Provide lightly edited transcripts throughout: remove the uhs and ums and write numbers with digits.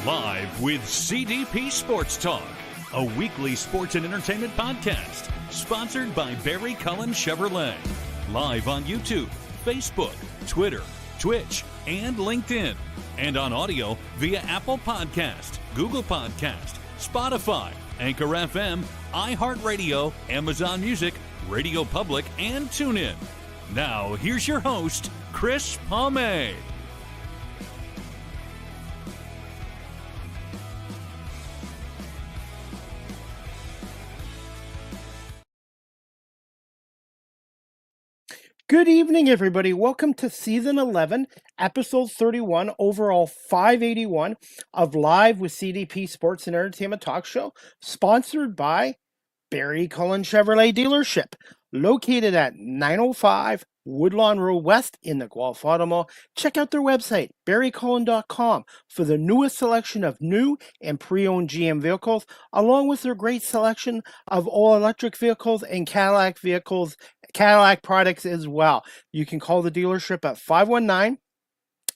Live with CDP Sports Talk, a weekly sports and entertainment podcast sponsored by Barry Cullen Chevrolet. Live on YouTube, Facebook, Twitter, Twitch, and LinkedIn. And on audio via Apple Podcast, Google Podcast, Spotify, Anchor FM, iHeartRadio, Amazon Music, Radio Public, and TuneIn. Now, here's your host, Chris Palme. Good evening, everybody. Welcome to Season 11, Episode 31, overall 581 of Live with CDP Sports and Entertainment Talk Show, sponsored by Barry Cullen Chevrolet Dealership, located at 905 Woodlawn Road West in the Guelph Auto Mall. Check out their website, barrycullen.com, for the newest selection of new and pre-owned GM vehicles, along with their great selection of all-electric vehicles and Cadillac products as well. You can call the dealership at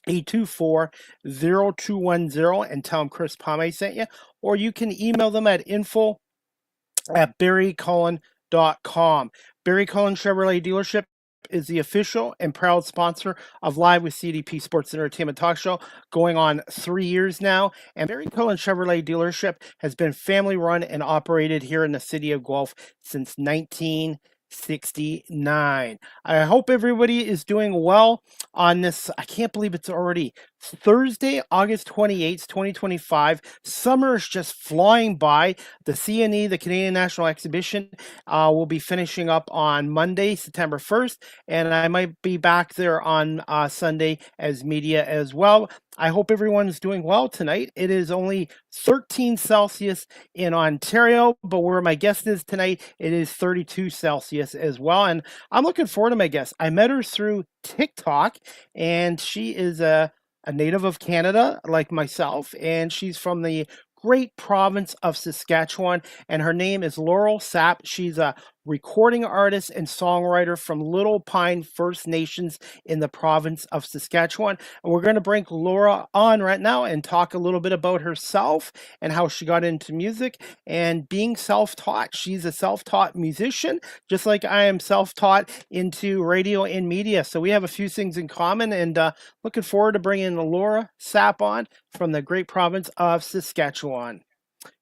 519-824-0210 and tell them Chris Palme sent you, or you can email them at info@barrycullen.com. Barry Cullen Chevrolet Dealership is the official and proud sponsor of Live with CDP Sports and Entertainment Talk Show, going on 3 years now. And Barry Cullen Chevrolet Dealership has been family run and operated here in the city of Guelph since 1969. I hope everybody is doing well on this. I can't believe it's already Thursday, August 28th, 2025. Summer is just flying by. The CNE, the Canadian National Exhibition, will be finishing up on Monday, September 1st, and I might be back there on Sunday as media as well. I hope everyone is doing well tonight. It is only 13 Celsius in Ontario, but where my guest is tonight, it is 32 Celsius as well. And I'm looking forward to my guest. I met her through TikTok, and she is a native of Canada like myself, and she's from the great province of Saskatchewan, and her name is Laurel Sapp. She's a recording artist and songwriter from Little Pine First Nations in the province of Saskatchewan. And we're going to bring Laura on right now and talk a little bit about herself and how she got into music and being self-taught. She's a self-taught musician, just like I am self-taught into radio and media. So we have a few things in common, and looking forward to bringing Laura Sapp on from the great province of Saskatchewan.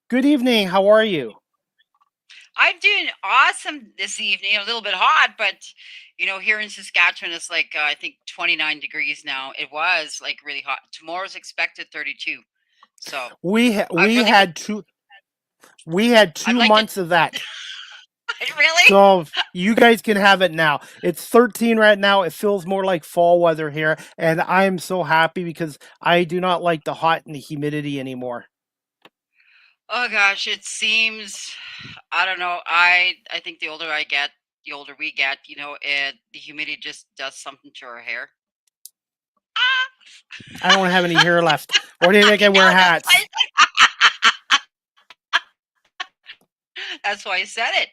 Good evening. How are you? I'm doing awesome this evening. A little bit hot, but here in Saskatchewan, it's like I think 29 degrees now. It was like really hot. Tomorrow's expected 32. So we had 2 months of that. Really? So you guys can have it now. It's 13 right now. It feels more like fall weather here, and I'm so happy because I do not like the hot and the humidity anymore. Oh gosh, it seems, I don't know. I think the older I get, the older we get, the humidity just does something to our hair. I don't have any hair left. Or do you think I wear hats? That's why I said it.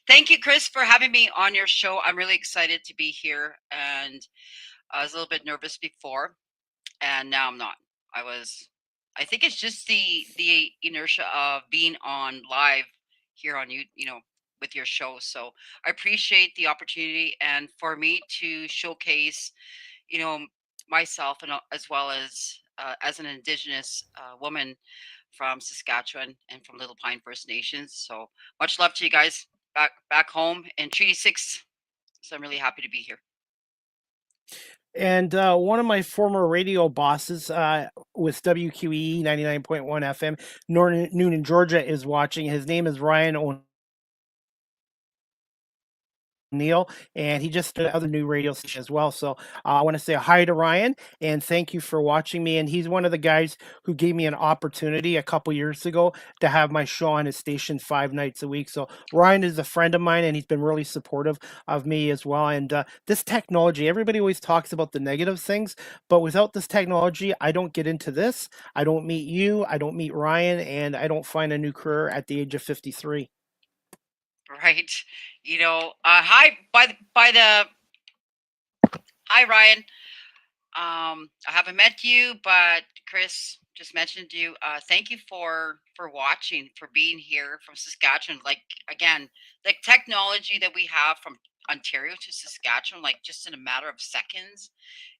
Thank you, Chris, for having me on your show. I'm really excited to be here, and I was a little bit nervous before, and now I'm not. I think it's just the inertia of being on live here on with your show. So I appreciate the opportunity, and for me to showcase, myself, and as well as an Indigenous woman from Saskatchewan and from Little Pine First Nations. So much love to you guys back home in Treaty 6. So I'm really happy to be here. And one of my former radio bosses with WQEE 99.1 FM, Noonan, Georgia, is watching. His name is Ryan O'Neill, and he just did other new radio station as well. So I want to say hi to Ryan and thank you for watching me. And he's one of the guys who gave me an opportunity a couple years ago to have my show on his station 5 nights a week. So Ryan is a friend of mine, and he's been really supportive of me as well. And this technology, everybody always talks about the negative things, but without this technology, I don't get into this. I don't meet you. I don't meet Ryan, and I don't find a new career at the age of 53. Right. Hi, hi, Ryan. I haven't met you, but Chris, just mentioned to you. Thank you for watching, for being here from Saskatchewan. Like again, the technology that we have from Ontario to Saskatchewan, like just in a matter of seconds,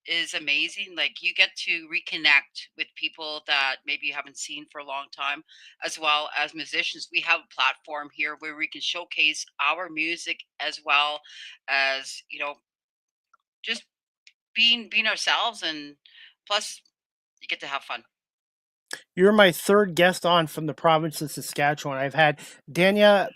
is amazing. Like you get to reconnect with people that maybe you haven't seen for a long time, as well as musicians. We have a platform here where we can showcase our music as well as just being ourselves, and plus you get to have fun. You're my third guest on from the province of Saskatchewan. I've had Daniela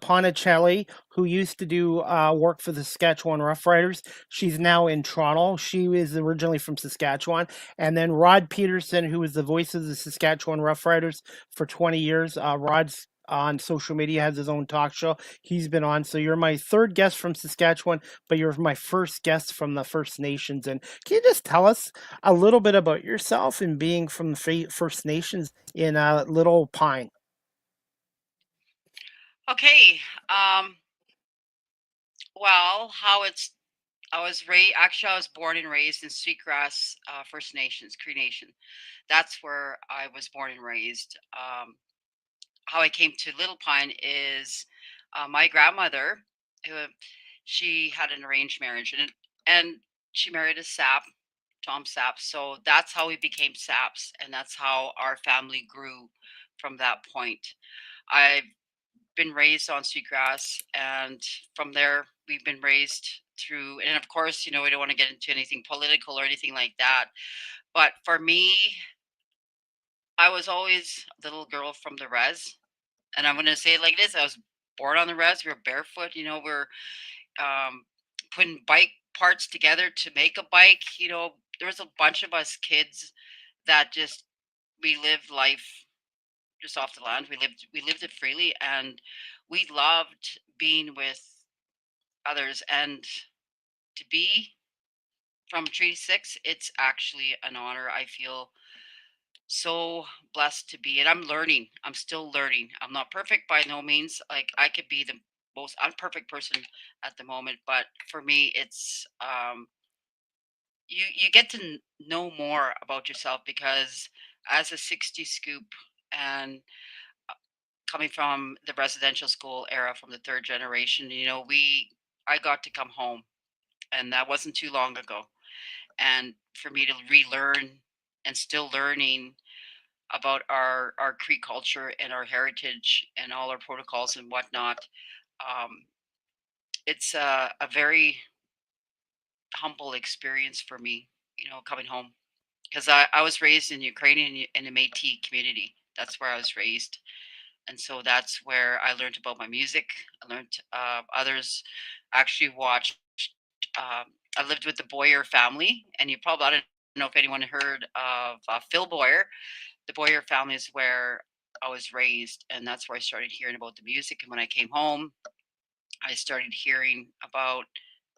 Ponicelli, who used to do work for the Saskatchewan Roughriders. She's now in Toronto. She is originally from Saskatchewan. And then Rod Peterson, who was the voice of the Saskatchewan Roughriders for 20 years. Rod's on social media, has his own talk show. He's been on. So you're my third guest from Saskatchewan, but you're my first guest from the First Nations. And can you just tell us a little bit about yourself and being from the First Nations in Little Pine? Okay. Um, well, how it's I was raised. Actually, I was born and raised in Sweetgrass First Nations, Cree Nation. That's where I was born and raised. How I came to Little Pine is my grandmother, who she had an arranged marriage, and she married a Sap, Tom Sapp. So that's how we became Saps, and that's how our family grew from that point. I've been raised on Sweetgrass, and from there we've been raised through. And of course, we don't want to get into anything political or anything like that. But for me, I was always the little girl from the res, and I'm going to say it like this: I was born on the res. We were barefoot. We're um, putting bike parts together to make a bike. There was a bunch of us kids that just we lived life just off the land. We lived it freely, and we loved being with others. And to be from Treaty Six, it's actually an honor. I feel so blessed to be, and I'm learning. I'm still learning. I'm not perfect by no means. Like I could be the most unperfect person at the moment, but for me, it's you get to know more about yourself, because as a 60 scoop, and coming from the residential school era, from the third generation, I got to come home, and that wasn't too long ago. And for me to relearn and still learning about our Cree culture and our heritage and all our protocols and whatnot, um, it's a very humble experience for me, coming home, because I was raised in Ukrainian in a Métis community. That's where I was raised, and so that's where I learned about my music. I learned others actually watched. Um, I lived with the Boyer family, and I don't know if anyone heard of Phil Boyer. The Boyer family is where I was raised, and that's where I started hearing about the music. And when I came home, I started hearing about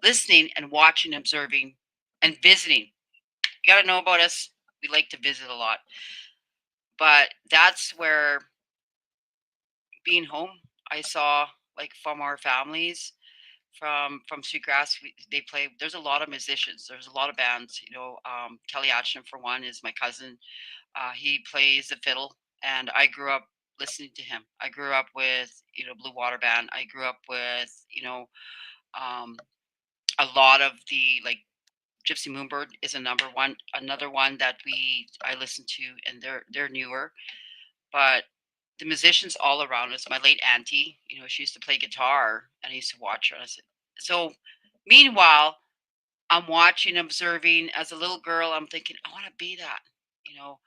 listening and watching, observing, and visiting. You got to know about us. We like to visit a lot, but that's where being home, I saw, like, from our families, from Sweetgrass, they play. There's a lot of musicians. There's a lot of bands. Kelly Atchison, for one, is my cousin. He plays the fiddle, and I grew up listening to him. I grew up with Blue Water Band. I grew up with um, a lot of the, like, Gypsy Moonbird is another one that I listen to, and they're newer. But the musicians all around us. My late auntie, she used to play guitar, and I used to watch her. So, meanwhile, I'm watching, observing. As a little girl, I'm thinking, I want to be that, you know.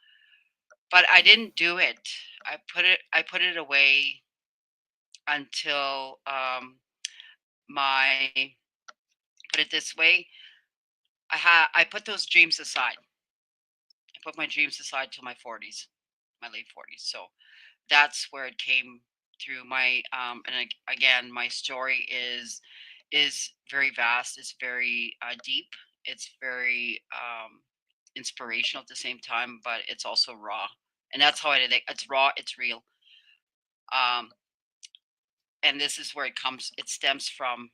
But I didn't do it. I put it away until my put it this way. I put those dreams aside. I put my dreams aside till my 40s, my late 40s. So that's where it came through. Again, my story is very vast. It's very deep. It's very inspirational at the same time, but it's also raw. And that's how I did it. It's raw. It's real. Um, and this is where it stems from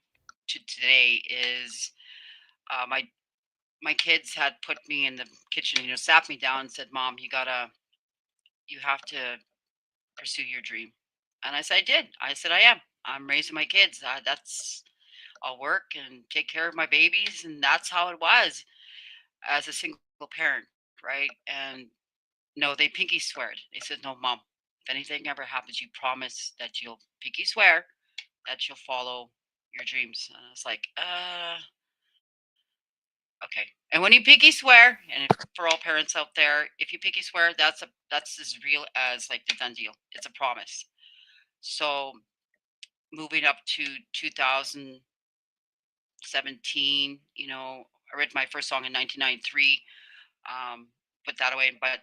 to today, is my my kids had put me in the kitchen, sat me down and said, "Mom, you have to pursue your dream." And I said, "I did." I said, "I am. I'm raising my kids. I'll work and take care of my babies." And that's how it was as a single parent, right? And no, they pinky sweared. They said, "No, Mom, if anything ever happens, you promise that you'll pinky swear that you'll follow your dreams." And I was like, okay. And when you pinky swear, and for all parents out there, if you pinky swear, that's as real as like the done deal. It's a promise. So moving up to 2017, I wrote my first song in 1993. Put that away, but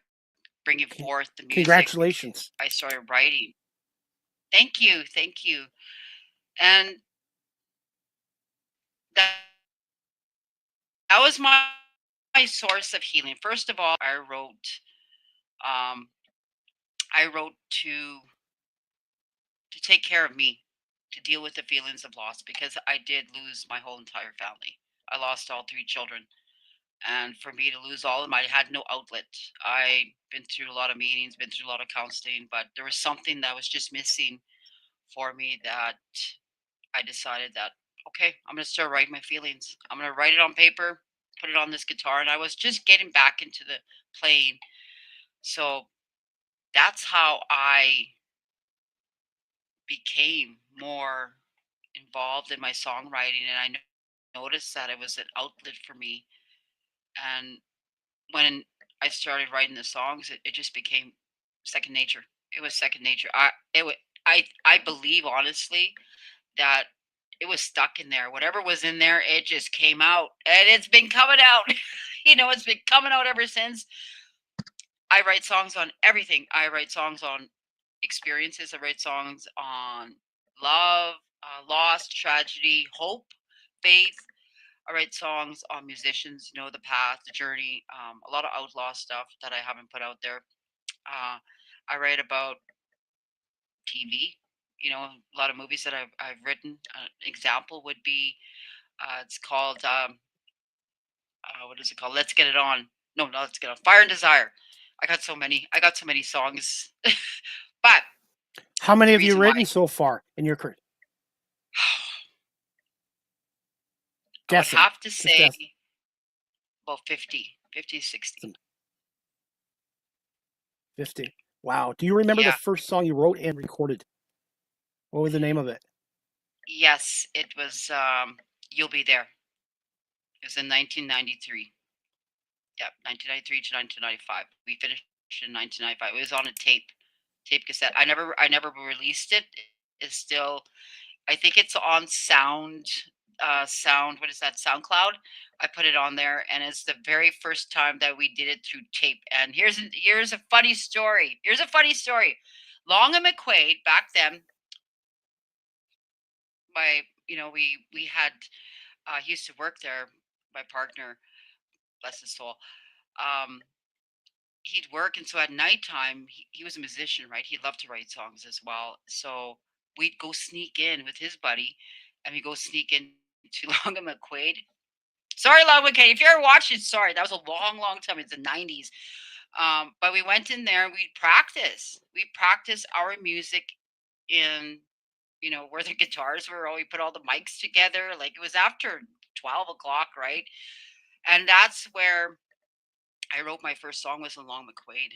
bringing forth the music, Congratulations. I started writing. Thank you, thank you. And that was my source of healing. First of all, um, I wrote to take care of me, to deal with the feelings of loss because I did lose my whole entire family. I lost all three children. And for me to lose all of them, I had no outlet. I've been through a lot of meetings, been through a lot of counseling, but there was something that was just missing for me that I decided that, okay, I'm going to start writing my feelings. I'm going to write it on paper, put it on this guitar. And I was just getting back into the playing. So that's how I became more involved in my songwriting. And I noticed that it was an outlet for me. And when I started writing the songs, it just became second nature. It was second nature. I believe honestly that it was stuck in there. Whatever was in there, it just came out, and it's been coming out. It's been coming out ever since. I write songs on everything. I write songs on experiences. I write songs on love, loss, tragedy, hope, faith. I write songs on musicians, the path, the journey, a lot of outlaw stuff that I haven't put out there. I write about TV, a lot of movies that I've written. An example would be it's called what is it called? Let's Get It On. No, no, Let's Get On. Fire and Desire. I got so many. I got so many songs, but How many the have you reason why written so far in your career? I would Guessing. have to Just say guess. about 50, 60. 50. Wow. Do you remember the Yeah. first song you wrote and recorded? What was the name of it? Yes, it was You'll Be There. It was in 1993. Yeah, 1993 to 1995. We finished in 1995. It was on a tape cassette. I never released it. It's still, I think it's on what is that, SoundCloud. I put it on there, and it's the very first time that we did it through tape. And here's a funny story. Long and McQuaid back then, we had he used to work there, my partner, bless his soul. um he'd work, and so at nighttime he was a musician, right? He loved to write songs as well. So we'd go sneak in with his buddy, and we go sneak in to Long and McQuaid. Sorry, Long McQuaid, if you're ever watching, sorry, that was a long time. It's the 90s. But we went in there and we practice our music in, where the guitars were. We put all the mics together. Like, it was after 12 o'clock, right? And that's where I wrote my first song, was in Long McQuaid.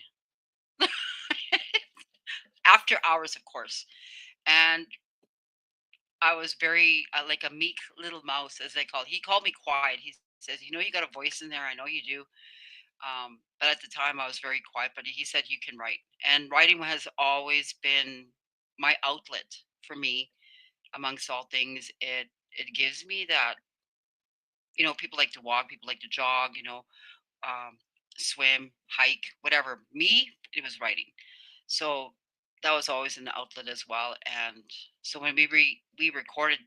After hours, of course. And I was very like a meek little mouse, as they call it. He called me quiet. He says, "You got a voice in there. I know you do." But at the time, I was very quiet. But he said, "You can write." And writing has always been my outlet for me. Amongst all things, it gives me that. People like to walk, people like to jog. Um, swim, hike, whatever. Me, it was writing. So that was always an outlet as well. And so when we recorded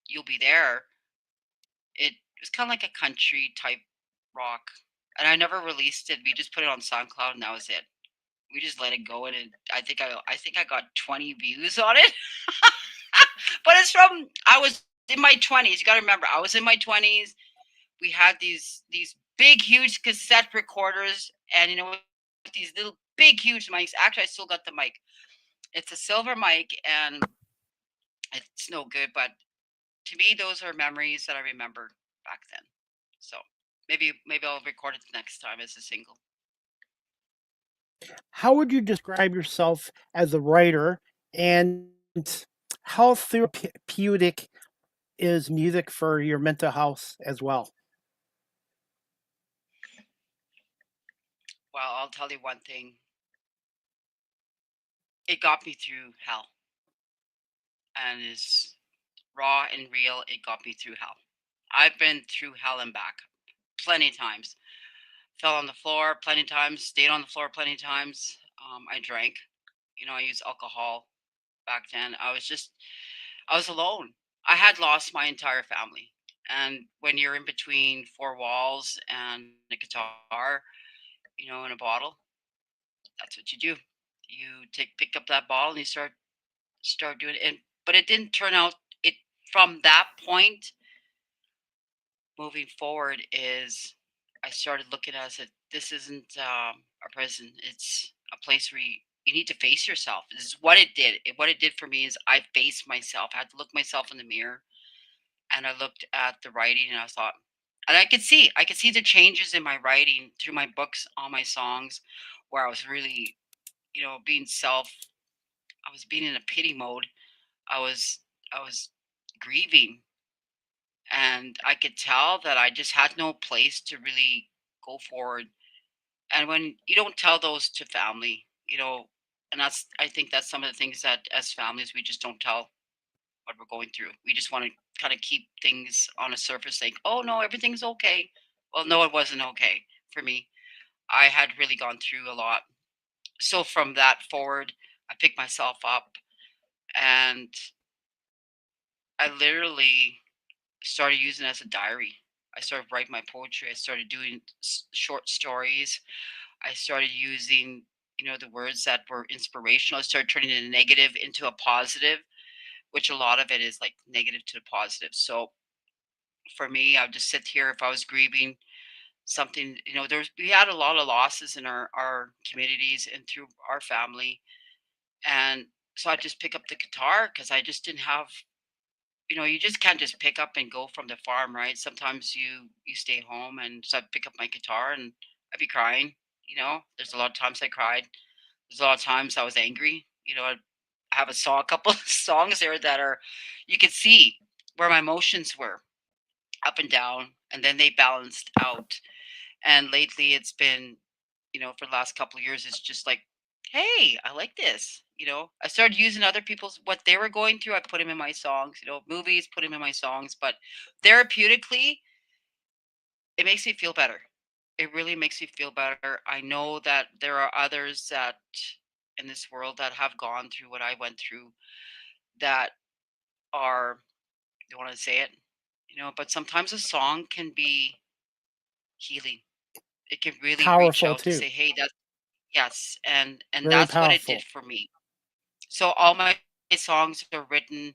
"You'll Be There," it was kind of like a country type rock. And I never released it. We just put it on SoundCloud, and that was it. We just let it go, and I think I got 20 views on it. But I was in my 20s. You got to remember, I was in my 20s. We had these big, huge cassette recorders, and with these little big, huge mics. Actually, I still got the mic. It's a silver mic, and it's no good, but to me, those are memories that I remember back then. So maybe I'll record it next time as a single. How would you describe yourself as a writer, and how therapeutic is music for your mental health as well? Well, I'll tell you one thing. It got me through hell, and is raw and real. It got me through hell. I've been through hell and back plenty of times. Fell on the floor plenty of times. Stayed on the floor plenty of times. I drank. I used alcohol back then. I was alone. I had lost my entire family. And when you're in between four walls and a guitar, and a bottle, that's what you do. You pick up that bottle and you start doing it. But it didn't turn out it from that point moving forward is I started looking at it as this isn't a prison. It's a place where you need to face yourself. This is what it did. What it did for me is I faced myself. I had to look myself in the mirror, and I looked at the writing, and I thought, and I could see the changes in my writing through my books, all my songs, where I was really, being I was being in a pity mode. I was grieving, and I could tell that I just had no place to really go forward. And when you don't tell those to family, and I think that's some of the things that as families we just don't tell what we're going through. We just want to kind of keep things on a surface, like, oh no, everything's okay. Well, no, it wasn't okay for me. I had really gone through a lot. So from that forward, I picked myself up, and I literally started using it as a diary. I started writing my poetry. I started doing short stories. I started using, the words that were inspirational. I started turning the negative into a positive, which a lot of it is like negative to the positive. So for me, I would just sit here if I was grieving something. We had a lot of losses in our communities and through our family, and so I just pick up the guitar because I just didn't have. You just can't just pick up and go from the farm, right? Sometimes you stay home, and so I pick up my guitar and I'd be crying. There's a lot of times I cried. There's a lot of times I was angry. I have a couple of songs there that are, you could see where my emotions were up and down, and then they balanced out. And lately, it's been, for the last couple of years, it's just like, hey, I like this. I started using other people's what they were going through. I put them in my songs. Movies, put them in my songs. But therapeutically, it makes me feel better. It really makes me feel better. I know that there are others that in this world that have gone through what I went through that are, don't want to say it, but sometimes a song can be healing. It can really reach Powerful out to too. say, hey, that's yes, and Very that's what it did powerful. for me. So all my songs are written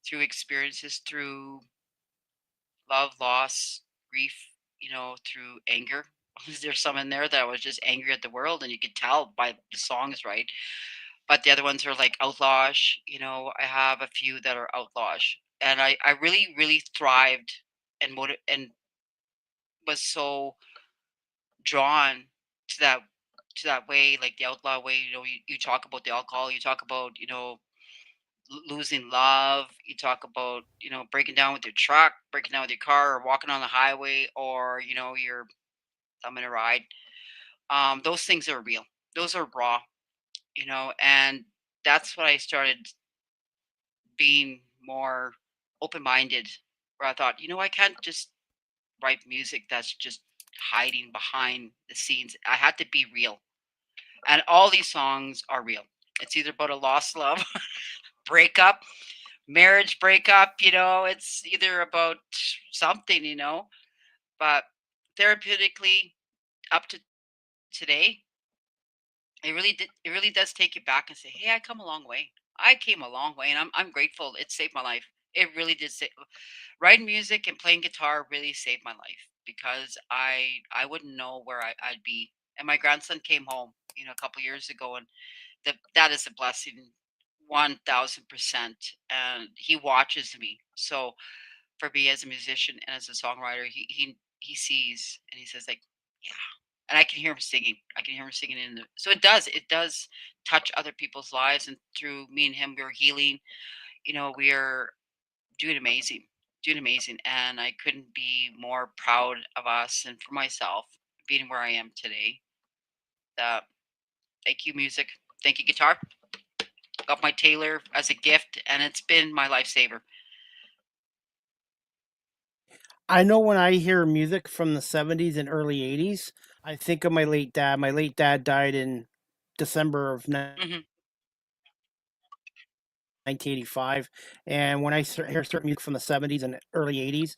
through experiences, through love, loss, grief, through anger. There's some in there that I was just angry at the world, and you could tell by the songs, right? But the other ones are like outlawish. I have a few that are outlawish, and I really really thrived and was so drawn to that way, like the outlaw way. You talk about the alcohol, you talk about losing love, you talk about breaking down with your truck, breaking down with your car, or walking on the highway, or you're thumbing a ride. Those things are real. Those are raw. And that's what I started being more open minded, where I thought, I can't just write music that's just hiding behind the scenes. I had to be real. And all these songs are real. It's either about a lost love, breakup, marriage breakup, it's either about something, but therapeutically up to today, it really does take you back and say, hey, I come a long way. I came a long way, and I'm grateful. It saved my life. It really did save. Writing music and playing guitar really saved my life. because I wouldn't know where I'd be. And my grandson came home, a couple years ago, and that is a blessing, 1000%. And he watches me. So for me as a musician and as a songwriter, he sees and he says like, yeah. And I can hear him singing. I can hear him singing so it does touch other people's lives. And through me and him, we're healing. We're doing amazing, doing amazing. And I couldn't be more proud of us and for myself being where I am today. Uh, Thank you, music. Thank you, guitar. Got my Taylor as a gift, and it's been my lifesaver. I know when I hear music from the 70s and early 80s, I think of my late dad. My late dad died in December of Hmm. 1985. And when I hear certain music from the 70s and early 80s,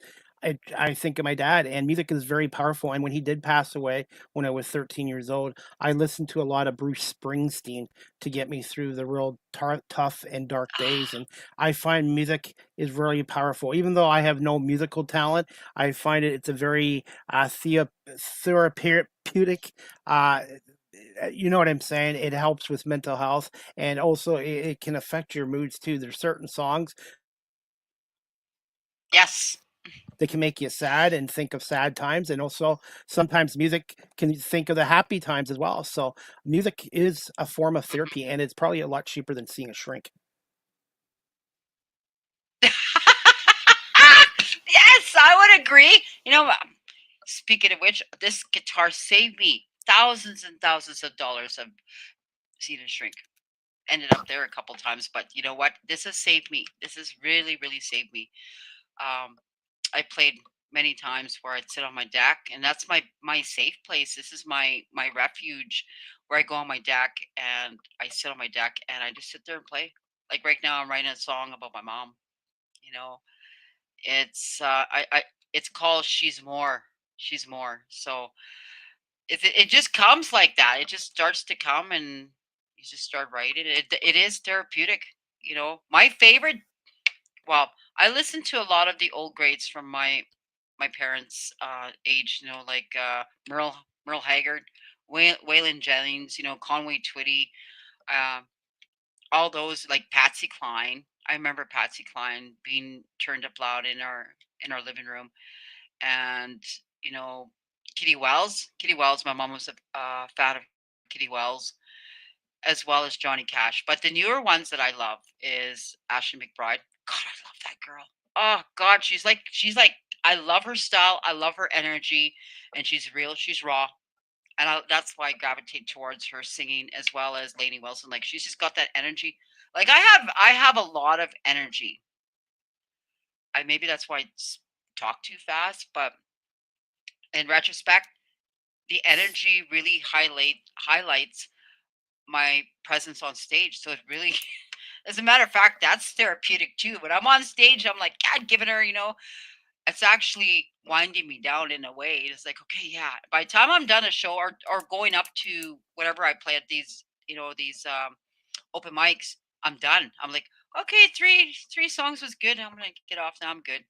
I think of my dad. And music is very powerful. And when he did pass away when I was 13 years old, I listened to a lot of Bruce Springsteen to get me through the real tough and dark days. And I find music is really powerful. Even though I have no musical talent, I find it's a very therapeutic uh, you know what I'm saying? It helps with mental health, and also it can affect your moods too. There's certain songs Yes. that can make you sad and think of sad times, and also sometimes music can think of the happy times as well. So music is a form of Mhm. therapy, and it's probably a lot cheaper than seeing a shrink. Yes, I would agree. Speaking of which, this guitar saved me thousands and thousands of dollars. I've seen a shrink. Ended up there a couple times, but you know what? This has saved me. This has really, really saved me. Um, I played many times where I'd sit on my deck, and that's my safe place. This is my refuge, where I go on my deck and I sit on my deck and I just sit there and play. Like right now, I'm writing a song about my mom. You know, I it's called "She's More." She's more. So it just comes like that. It just starts to come, and you just start writing. It is therapeutic. My favorite. Well, I listen to a lot of the old greats from my parents' age. Like Merle Haggard, Waylon Jennings. Conway Twitty. Um, all those like Patsy Cline. I remember Patsy Cline being turned up loud in our living room, and you know Kitty Wells. Kitty Wells. My mom was a fan of Kitty Wells as well as Johnny Cash. But the newer ones that I love is Ashley McBride. God, I love that girl. Oh God, she's like I love her style. I love her energy, and she's real. She's raw, and that's why I gravitate towards her singing as well as Lainey Wilson. Like she's just got that energy. Like I have a lot of energy. I maybe that's why talk too fast, but in retrospect, the energy really highlights my presence on stage. So it really, as a matter of fact, that's therapeutic too. When I'm on stage, I'm like, God, giving her, it's actually winding me down in a way. It's like, okay, yeah. By the time I'm done a show or going up to whatever I play at these open mics, I'm done. I'm like, okay, three songs was good. I'm gonna get off now. I'm good.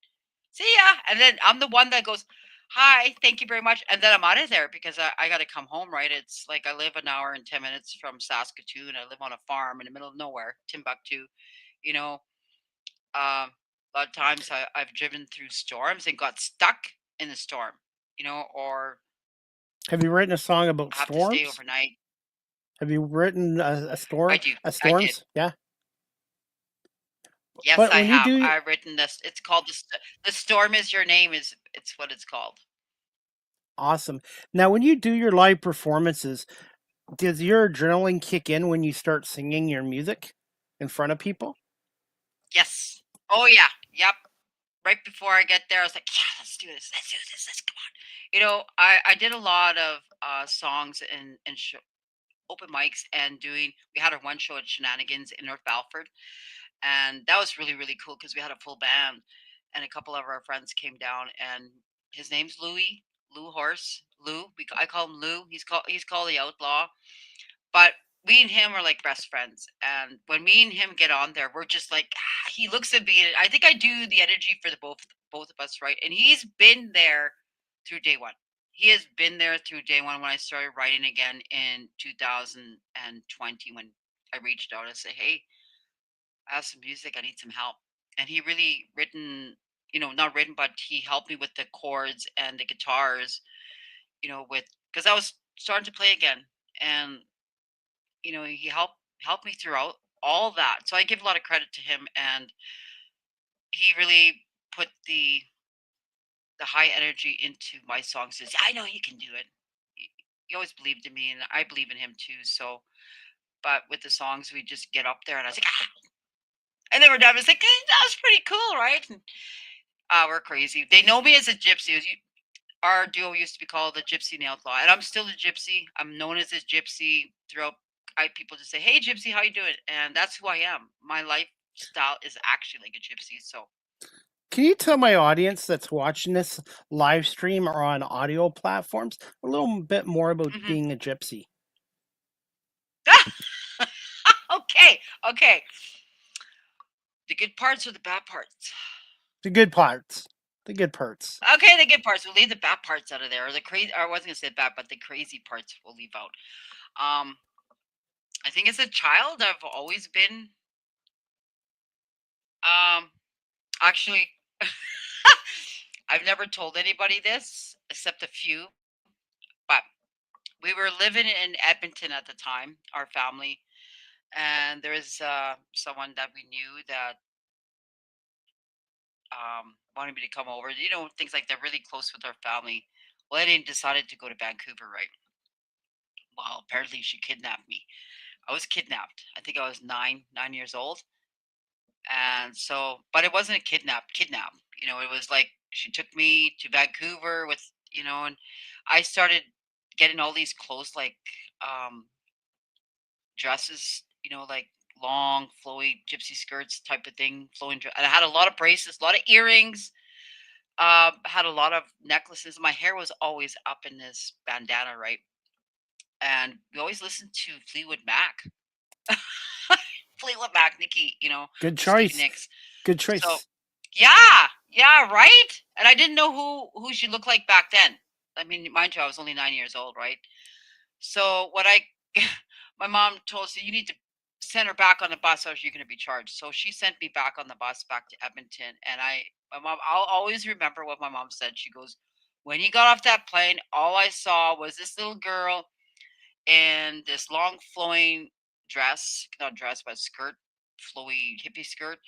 See ya. And then I'm the one that goes, hi, thank you very much. And then I'm out of there because I got to come home, right? It's like I live an hour and 10 minutes from Saskatoon. I live on a farm in the middle of nowhere, Timbuktu. You know, a lot of times I've driven through storms and got stuck in the storm, or Have you written a song about I have to stay storms? overnight. Have you written I do. a I did. storms? Yeah. Yes, But I when you have. do I've written this. It's called the storm is your name. It's what it's called. awesome. Now, when you do your live performances, does your adrenaline kick in when you start singing your music in front of people? Yes. Oh yeah. Yep. Right before I get there, I was like, yeah, let's do this. Let's do this. Let's come on. I did a lot of songs and open mics and we had our one show at Shenanigans in North Balford. And that was really, really cool because we had a full band and a couple of our friends came down and his name's Lou Horse. Lou. I call him Lou. He's called the Outlaw. But me and him are like best friends. And when me and him get on there, we're just like he looks at me and I think I do the energy for the both of us, right? And he's been there through day one. He has been there through day one when I started writing again in 2020 when I reached out and said, "Hey, I have some music. I need some help." And he really written, not written, but he helped me with the chords and the guitars, with because I was starting to play again, and he helped me throughout all that. So I give a lot of credit to him, and he really put the high energy into my songs. Says, "I know you can do it." He always believed in me, and I believe in him too. So, but with the songs, we just get up there, and I was like, ah! And then we're done. It's like, that was pretty cool, right? And, we're crazy. They know me as a gypsy. Our duo used to be called the Gypsy and the Outlaw, and I'm still a gypsy. I'm known as a gypsy throughout. People just say, "Hey, gypsy, how you doing?" And that's who I am. My lifestyle is actually like a gypsy. So, Can you tell my audience that's watching this live stream or on audio platforms a little bit more about mhm. being a gypsy? Okay, okay. The good parts or the bad parts? The good parts. The good parts. Okay, the good parts. We'll leave the bad parts out of there, or the crazy. Or I wasn't gonna say bad, but the crazy parts we'll leave out. Um, I think as a child, I've always been. Um, actually, I've never told anybody this except a few, but we were living in Edmonton at the time, our family, and there was someone that we knew that wanted me to come over. Things like they're really close with our family. Well, I didn't decided to go to Vancouver, right? Well, apparently she kidnapped me. I was kidnapped. I think I was 9 years old, and so, but it wasn't a kidnap. It was like she took me to Vancouver with, and I started getting all these clothes like um dresses, like long flowy gypsy skirts type of thing, and I had a lot of bracelets, a lot of earrings, had a lot of necklaces. My hair was always up in this bandana, right? And we always listened to Fleetwood Mac. Fleetwood Mac, Nikki, Good Stevie choice. Nicks. Good So choice. yeah, yeah, right. And I didn't know who she looked like back then. I mean, mind you, I was only 9 years old, right? So what I, my mom told us, you need to send her back on the bus, or you're going to be charged. So she sent me back on the bus back to Edmonton, and my mom, I'll always remember what my mom said. She goes, "When you got off that plane, all I saw was this little girl in this long flowing dress, not dress, but skirt, flowy hippie skirt,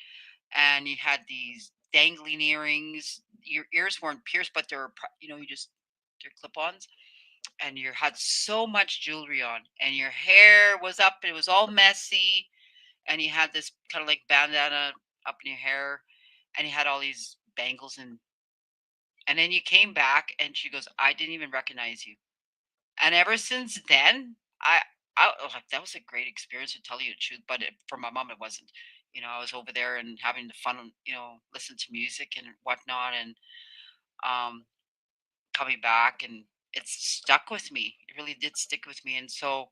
and you had these dangling earrings. Your ears weren't pierced, but they were, they're clip-ons, and you had so much jewelry on, and your hair was up, it was all messy, and you had this kind of like bandana up in your hair, and you had all these bangles, and then you came back, and she goes, I didn't even recognize you. And ever since then, I was like, that was a great experience, to tell you the truth. But for my mom, it wasn't. I was over there and having the fun, listen to music and whatnot, and um, coming back, and it's stuck with me. It really did stick with me. And so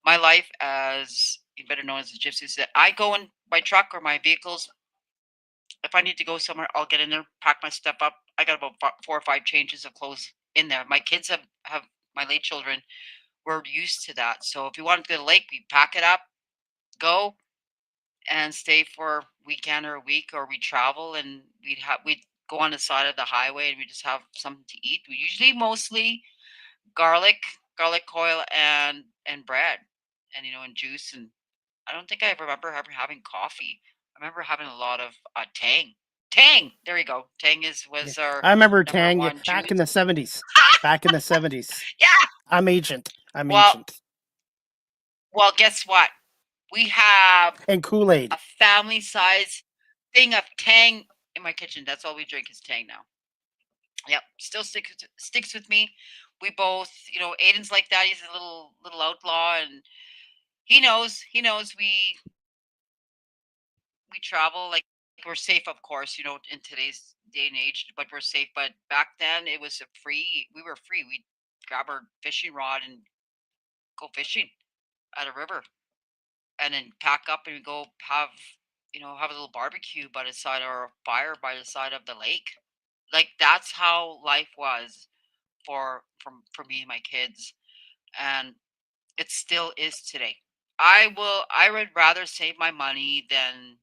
my life, as better known as a gypsy, is that I go in my truck or my vehicles. If I need to go somewhere, I'll get in there, pack my stuff up. I got about 4 or 5 changes of clothes in there. My kids have my late children. We're used to that. So if we wanted to go to the lake, we pack it up, go, and stay for a weekend or a week, or we travel, and we'd go on the side of the highway, and we just have something to eat. We usually mostly garlic, garlic oil, and bread, and juice. And I don't think I ever remember ever having coffee. I remember having a lot of Tang. Tang. There you go. Tang is Yeah. was our I remember number Tang one back juice. in the 70s. Back in the 70s. Yeah. I'm ancient. I'm Well, ancient. well, guess what? We have And Kool-Aid. a family size thing of Tang in my kitchen. That's all we drink is Tang now. Yep, still sticks with me. We both, Aiden's like that. He's a little outlaw, and he knows we travel, like, we're safe, of course, in today's day and age, but we're safe. But back then, it was a free. We were free. We grab our fishing rod and go fishing at a river, and then pack up and go have a little barbecue by the side, or a fire by the side of the lake. Like, that's how life was. for me and my kids, and it still is today. I would rather save my money than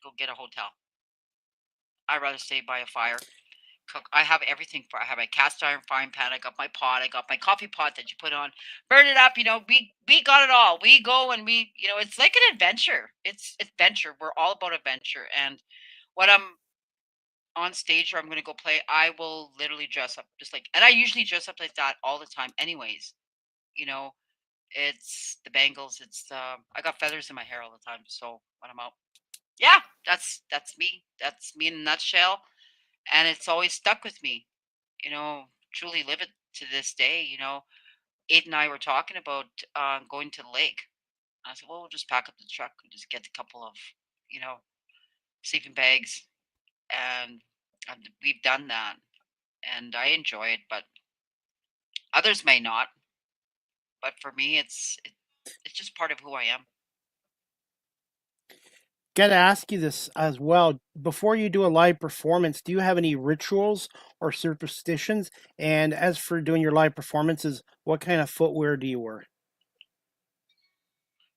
go get a hotel. I'd rather stay by a fire. Cook. I have everything for. I have my cast iron frying pan. I got my pot. I got my coffee pot that you put on, burn it up. We got it all. We go and it's like an adventure. It's adventure. We're all about adventure. And when I'm on stage or I'm going to go play, I will literally dress up just like, and I usually dress up like that all the time, anyways. You know, it's the bangles. I got feathers in my hair all the time. So when I'm out, yeah, that's me. That's me in a nutshell. And it's always stuck with me. Truly live it to this day. Aid and I were talking about going to the lake. I said, well, we'll just pack up the truck and just get a couple of, you know, sleeping bags. And we've done that. And I enjoy it, but others may not. But for me, it's just part of who I am. Got to ask you this as well. Before you do a live performance, do you have any rituals or superstitions? And as for doing your live performances, what kind of footwear do you wear?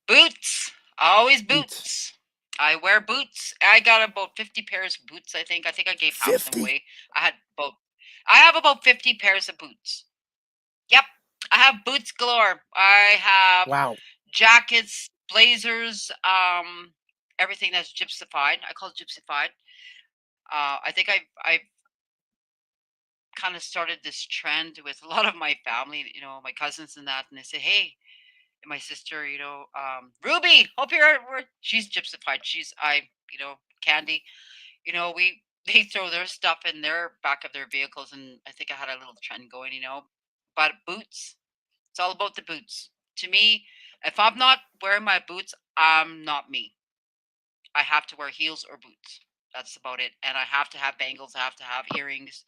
Boots, always Boots. boots. I wear boots. I got about 50 pairs of boots. I think. I think I gave half of them 50. away. I had about. I have about 50 pairs of boots. Yep, I have boots galore. I have Wow. jackets, blazers, everything that's gypsified. I call it gypsified. I think I've kind of started this trend with a lot of my family, my cousins and that, and they say, "Hey," and my sister, Ruby, hope she's gypsified. Candy. We they throw their stuff in their back of their vehicles, and I think I had a little trend going. But boots, it's all about the boots. To me, if I'm not wearing my boots, I'm not me. I have to wear heels or boots. That's about it. And I have to have bangles. I have to have earrings,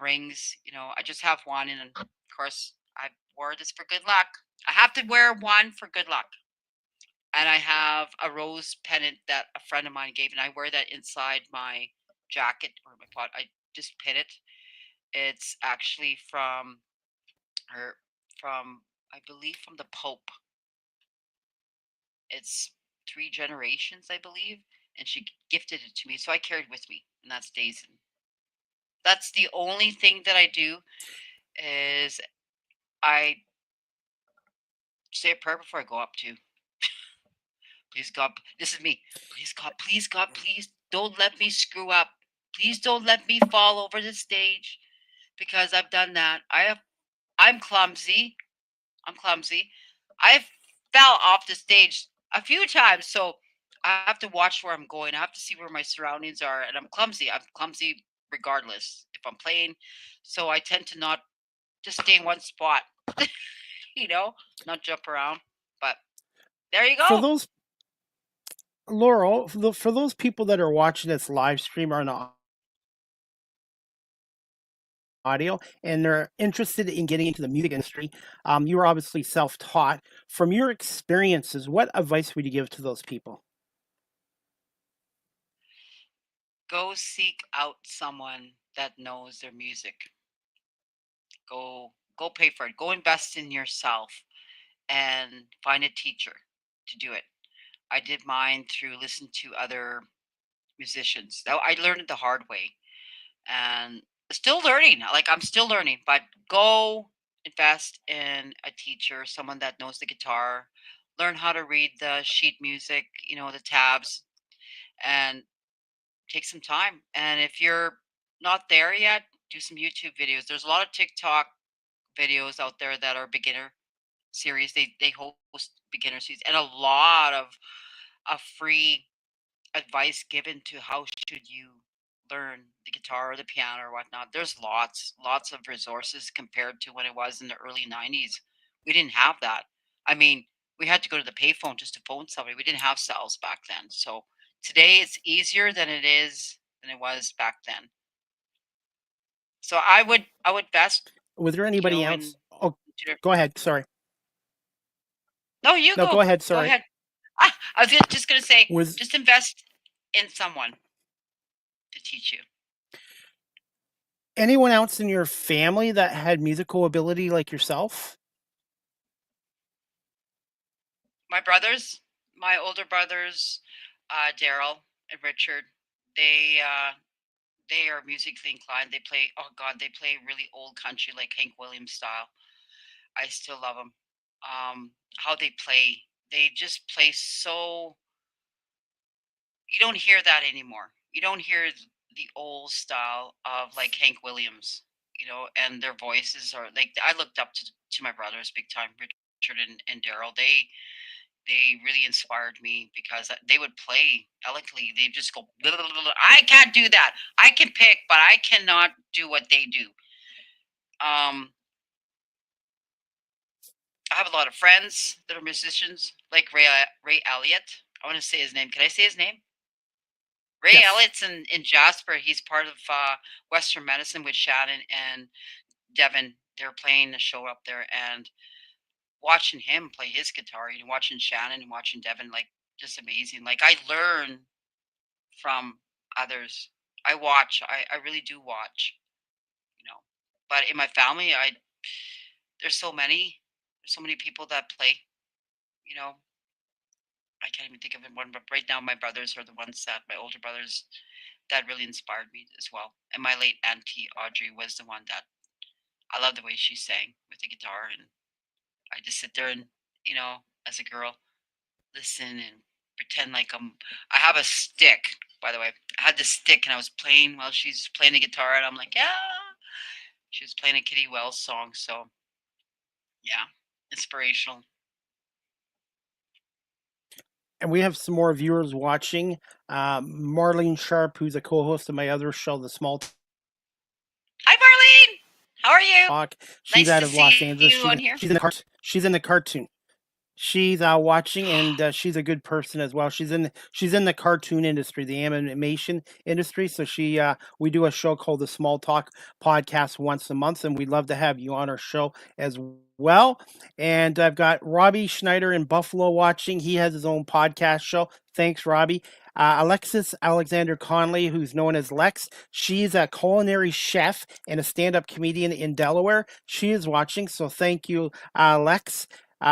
rings. I just have one, and of course, I wore this for good luck. I have to wear one for good luck. And I have a rose pendant that a friend of mine gave, and I wear that inside my jacket or my pot. I just pin it. It's actually her, from I believe from the Pope. It's 3 generations, I believe, and she gifted it to me, so I carried with me, and that stays. And that's the only thing that I do is I say a prayer before I go up to. Please God, this is me. Please God, please don't let me screw up. Please don't let me fall over the stage because I've done that. I'm clumsy. I'm clumsy. I fell off the stage a few times, so I have to watch where I'm going. I have to see where my surroundings are, and I'm clumsy. I'm clumsy regardless if I'm playing. So I tend to not just stay in one spot, you know, not jump around. But there you For go. those, Laurel, for those people that are watching this live stream on audio and they're interested in getting into the music industry, you were obviously self-taught. From your experiences, what advice would you give to those people? Go seek out someone that knows their music. Go pay for it. Go invest in yourself and find a teacher to do it. I did mine through listening to other musicians. Now I learned it the hard way, and still learning. Like I'm still learning, but go invest in a teacher, someone that knows the guitar. Learn how to read the sheet music, the tabs, and take some time. And if you're not there yet, do some YouTube videos. There's a lot of TikTok videos out there that are beginner series. They host beginner series and a lot of free advice given to how should you learn the guitar or the piano or whatnot. There's lots of resources compared to when it was in the early 90s. We didn't have that. I mean, we had to go to the payphone just to phone somebody. We didn't have cells back then. So today it's easier than it was back then. So I would best, Was there anybody in else? Oh, go ahead. Sorry. no, you No, go go. ahead. Go Sorry. ahead. I was just gonna say, Was just invest in someone to teach you. Anyone else in your family that had musical ability like yourself? My brothers, my older brothers, Daryl and Richard, they they are musically inclined. They play, oh God, they play really old country like Hank Williams style. I still love them. How they play, they just play so. You don't hear that anymore. You don't hear the old style of like Hank Williams, and their voices are like I looked up to my brothers big time, Richard and Daryl. They really inspired me because they would play eloquently. They just go, "Blah, blah, blah, blah." I can't do that. I can pick, but I cannot do what they do. Um, I have a lot of friends that are musicians, like Ray Elliott. I want to say his name. Can I say his name? Ray Yes. Elliott's in Jasper. He's part of Western Medicine with Shannon and Devin. They're playing a show up there, and watching him play his guitar, watching Shannon and watching Devin, like just amazing. Like I learn from others. I watch. I really do watch. You know, but in my family, there's so many. There's so many people that play. You know, I can't even think of one, but right now my brothers are the ones that my older brothers that really inspired me as well. And my late auntie Audrey was the one that I love the way she sang with the guitar, and I just sit there and as a girl, listen and pretend like I have a stick. By the way, I had this stick and I was playing while she's playing the guitar, and I'm like, yeah. She was playing a Kitty Wells song, so yeah, inspirational. And we have some more viewers watching. Marlene Sharp, who's a co-host of my other show, The Small Hi, Marlene. How are you? Talk. She's Nice out to of Los see Angeles. you She's on here. she's in the cartoon. She's watching, and she's a good person as well. She's in the cartoon industry, the animation industry. So we do a show called the Small Talk Podcast once a month, and we'd love to have you on our show as well. And I've got Robbie Schneider in Buffalo watching. He has his own podcast show. Thanks, Robbie. Alexis Alexander Conley, who's known as Lex, she's a culinary chef and a stand-up comedian in Delaware. She is watching, so thank you, Lex.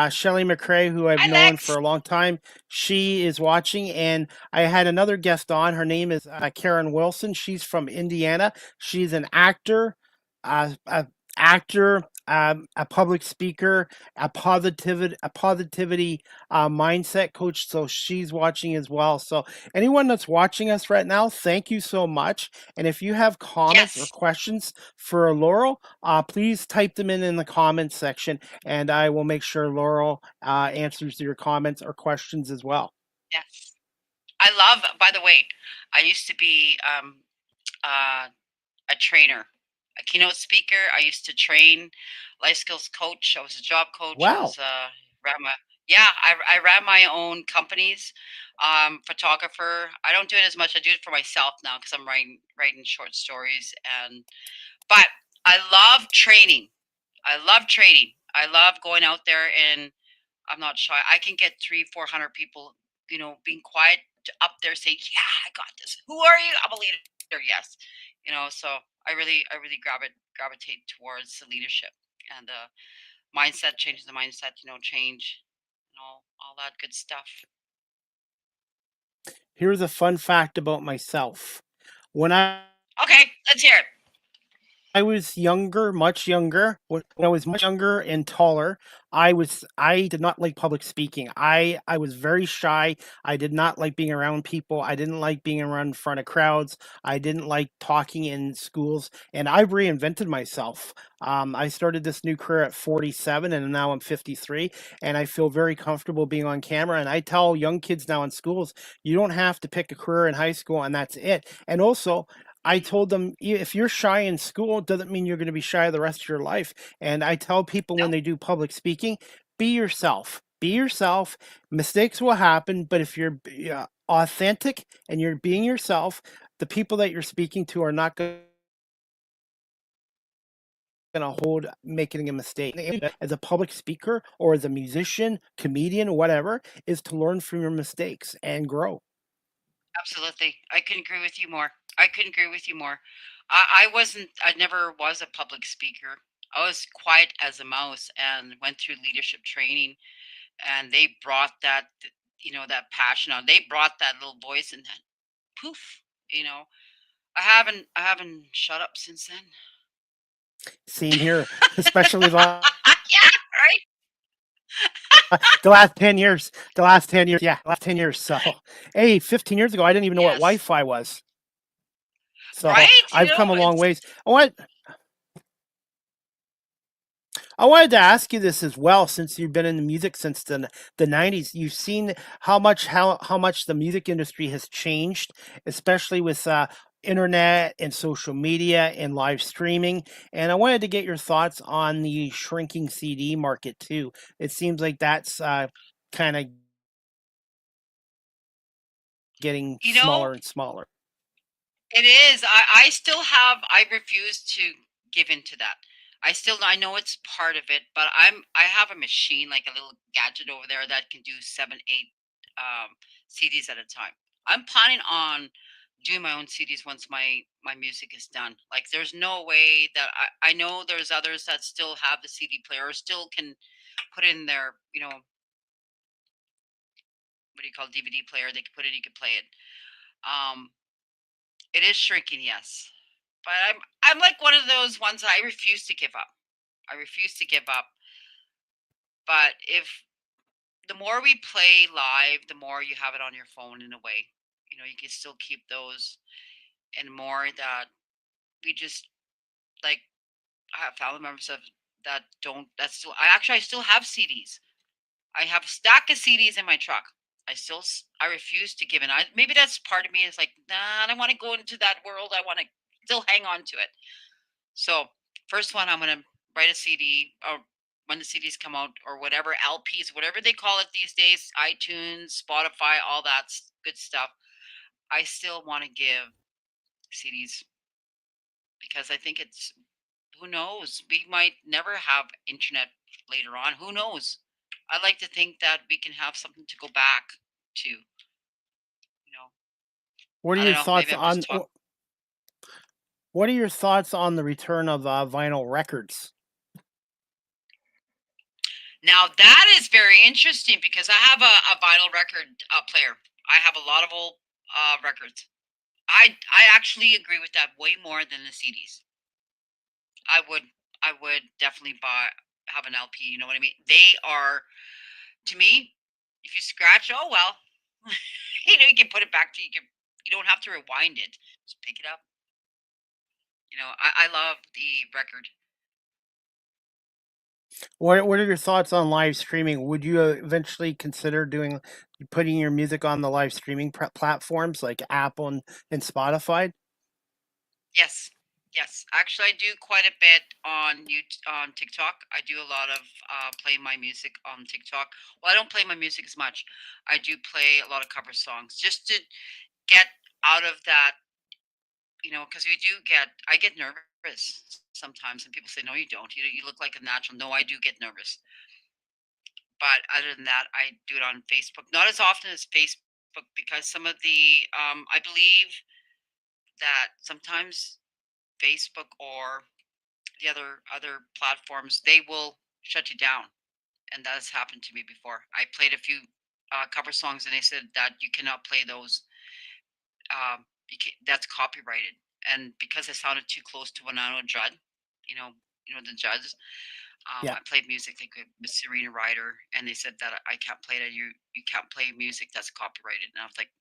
Shelly McCrae, who I've Hi, known for Lex. a long time, she is watching. And I had another guest on. Her name is Karen Wilson. She's from Indiana. She's an actor, a actor, a public speaker, a positivity mindset coach. So she's watching as well. So anyone that's watching us right now, thank you so much. And if you have comments or Yes. questions for Laurel, please type them in the comments section, and I will make sure Laurel answers your comments or questions as well. Yes. I love. By the way, I used to be uh, a trainer, a keynote speaker. I used to train life skills coach. I was a job coach. I Wow. was ran my yeah. I ran my own companies. Photographer. I don't do it as much. I do it for myself now because I'm writing short stories but I love training. I love training. I love going out there and I'm not shy. I can get 300, 400 people, being quiet up there saying, "Yeah, I got this. Who are you? I'm a leader." Yes, So I really gravitate towards the leadership and mindset, changing the mindset. Change, all that good stuff. Here's a fun fact about myself. When Okay, let's hear it. I was younger, much younger. When I was much younger and taller, I did not like public speaking. I was very shy. I did not like being around people. I didn't like being around in front of crowds. I didn't like talking in schools, and I reinvented myself. I started this new career at 47, and now I'm 53, and I feel very comfortable being on camera. And I tell young kids now in schools, you don't have to pick a career in high school, and that's it. And also, I Mm, told them, if you're shy in school, it doesn't mean you're going to be shy the rest of your life. And I tell people when no, they do public speaking, be yourself. Be yourself. Mistakes will happen, but if you're authentic and you're being yourself, the people that you're speaking to are not going to hold making a mistake. As a public speaker or as a musician, comedian, whatever, is to learn from your mistakes and grow. absolutely. I couldn't agree with you more. I couldn't agree with you more. I wasn't. I never was a public speaker. I was quiet as a mouse and went through leadership training, and they brought that, that passion on. They brought that little voice, and then poof, you know. I haven't shut up since then. Same here, especially Yeah, right. the last 10 years. The last 10 years, yeah, last 10 years. So, hey, 15 years ago, I didn't even know what Yes. Wi-Fi was. So Right. I've come a long It's ways. I wanted to ask you this as well, since you've been in the music since the '90s. You've seen how much the music industry has changed, especially with internet and social media and live streaming. And I wanted to get your thoughts on the shrinking CD market too. It seems like that's kind of getting you know smaller and smaller. It is. I still have. I refuse to give into that. I know it's part of it, but I have a machine, like a little gadget over there that can do seven, eight CDs at a time. I'm planning on doing my own CDs once my music is done. Like, there's no way that I know there's others that still have the CD player or still can put in their, what do you call it, DVD player. They can put it. You can play it. Um, it is shrinking, yes. But I'm like one of those ones that I refuse to give up. I refuse to give up. But if the more we play live, the more you have it on your phone in a way. You can still keep those, and more that we just, like, I have family members that don't, I still have CDs. I have a stack of CDs in my truck. I refuse to give in. Maybe that's part of me is like, nah, I don't want to go into that world. I want to still hang on to it. So, first one, I'm gonna write a CD, or when the CDs come out, or whatever, LPs, whatever they call it these days, iTunes, Spotify, all that good stuff. I still want to give CDs because I think it's, who knows, we might never have internet later on. Who knows? I like to think that we can have something to go back to. What are I don't your know. Maybe thoughts I'm just on talking. what are your thoughts on the return of vinyl records? Now that is very interesting because I have a vinyl record player. I have a lot of old records. I actually agree with that way more than the CDs. I would I would definitely have an LP. You know what I mean? They are, to me. If you scratch, oh well. You can put it back to you. You don't have to rewind it. Just pick it up. I love the record. What are your thoughts on live streaming? Would you eventually consider putting your music on the live streaming platforms like Apple and Spotify? Yes, yes. Actually, I do quite a bit on TikTok. I do a lot of playing my music on TikTok. Well, I don't play my music as much. I do play a lot of cover songs just to get out of that, because I get nervous sometimes, and people say, "No, you don't. You look like a natural." No, I do get nervous. But other than that, I do it on Facebook. Not as often as Facebook because some of the, I believe that sometimes Facebook or the other platforms, they will shut you down, and that has happened to me before. I played a few cover songs, and they said that you cannot play those. That's copyrighted, and because I sounded too close to Wynnona Judd, you know, the judges. Yeah. I played music like with Serena Ryder, and they said that I can't play that. You can't play music that's copyrighted, and I was like,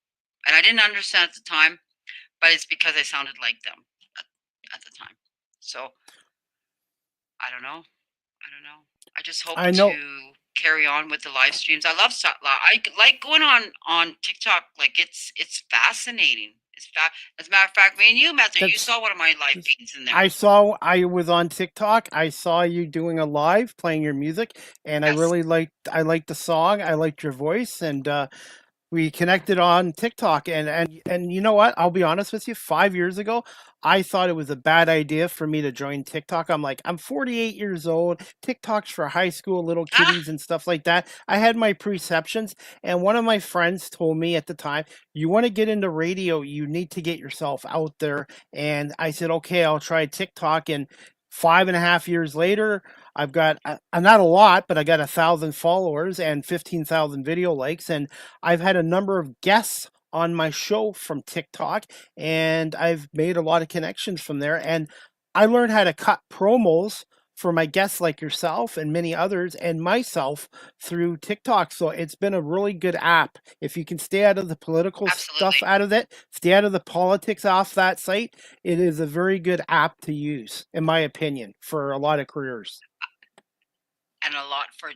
and I didn't understand at the time, but it's because I sounded like them at, at the time. So I don't know. I don't know. I just hope I know to carry on with the live streams. I love I like going on TikTok. Like, it's fascinating. As a matter of fact, me and you met there. You that's saw one of my live feeds in there. I was on TikTok. I saw you doing a live playing your music, and Yes. I liked the song. I liked your voice, and we connected on TikTok, and you know what? I'll be honest with you. 5 years ago, I thought it was a bad idea for me to join TikTok. I'm like, I'm 48 years old. TikTok's for high school little Ah, kiddies and stuff like that. I had my perceptions, and one of my friends told me at the time, you want to get into radio, you need to get yourself out there. And I said, okay, I'll try TikTok. And 5.5 years later, I've got not a lot, but I got 1,000 followers and 15,000 video likes, and I've had a number of guests on my show from TikTok, and I've made a lot of connections from there. And I learned how to cut promos for my guests like yourself and many others and myself through TikTok. So it's been a really good app. If you can stay out of the political stuff absolutely. out of it, stay out of the politics off that site, it is a very good app to use, in my opinion, for a lot of careers. And a lot for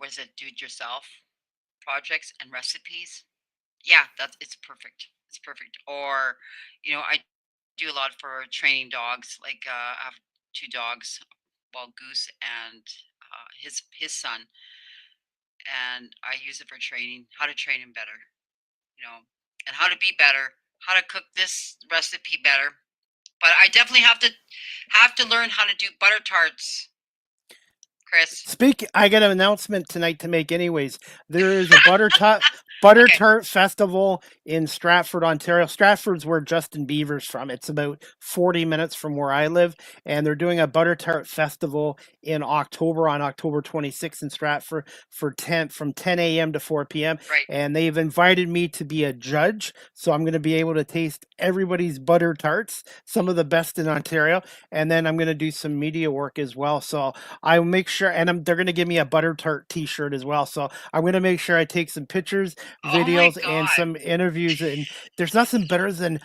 was it do it yourself projects and recipes? Yeah, it's perfect. It's perfect. Or, I do a lot for training dogs. Like I have two dogs, well, Goose and his son, and I use it for training, how to train him better, and how to be better, how to cook this recipe better. But I definitely have to learn how to do butter tarts, Chris. I got an announcement tonight to make. Anyways, there is a butter Okay. tart festival in Stratford, Ontario. Stratford's where Justin Bieber's from. It's about 40 minutes from where I live, and they're doing a butter tart festival in October on October 26th in Stratford for 10 from 10 a.m. to 4 p.m. Right. And they've invited me to be a judge, so I'm going to be able to taste everybody's butter tarts, some of the best in Ontario, and then I'm going to do some media work as well. So I make sure, and they're going to give me a butter tart T-shirt as well. So I'm going to make sure I take some pictures, Oh my videos, and God. some interviews. And there's nothing better than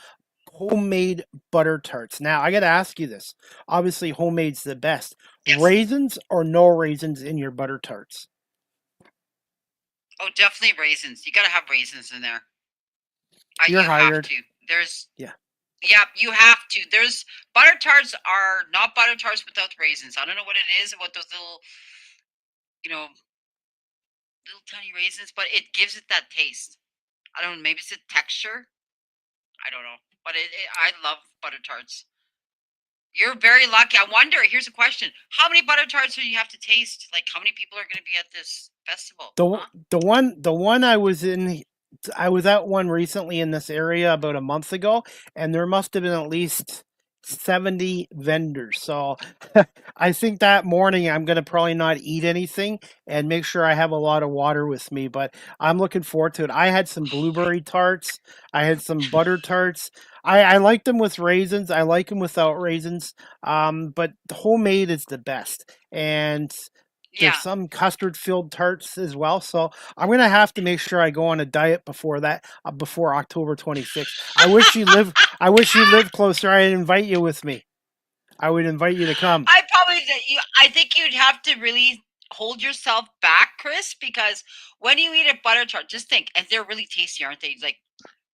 homemade butter tarts. Now I got to ask you this. Obviously, homemade's the best. Yes. Raisins or no raisins in your butter tarts? Oh, definitely raisins. You gotta have raisins in there. You're You have hired. to. There's Yeah. Yeah, you have to. There's butter tarts are not butter tarts without raisins. I don't know what it is about those little, you know, little tiny raisins, but it gives it that taste. I don't know. Maybe it's a texture. I don't know, but I love butter tarts. You're very lucky. I wonder. Here's a question: how many butter tarts do you have to taste? Like, how many people are going to be at this festival? The Huh? the one I was in, I was at one recently in this area about a month ago, and there must have been at least 70 vendors. So I think that morning I'm going to probably not eat anything and make sure I have a lot of water with me, but I'm looking forward to it. I had some blueberry tarts, I had some butter tarts. I like them with raisins. I like them without raisins. But homemade is the best. And there's Yeah. some custard filled tarts as well. So I'm gonna have to make sure I go on a diet before that, before October 26th. I wish you lived closer. I'd invite you with me. I would invite you to come. I think you'd have to really hold yourself back, Chris, because when you eat a butter tart, just think, and they're really tasty, aren't they? Like,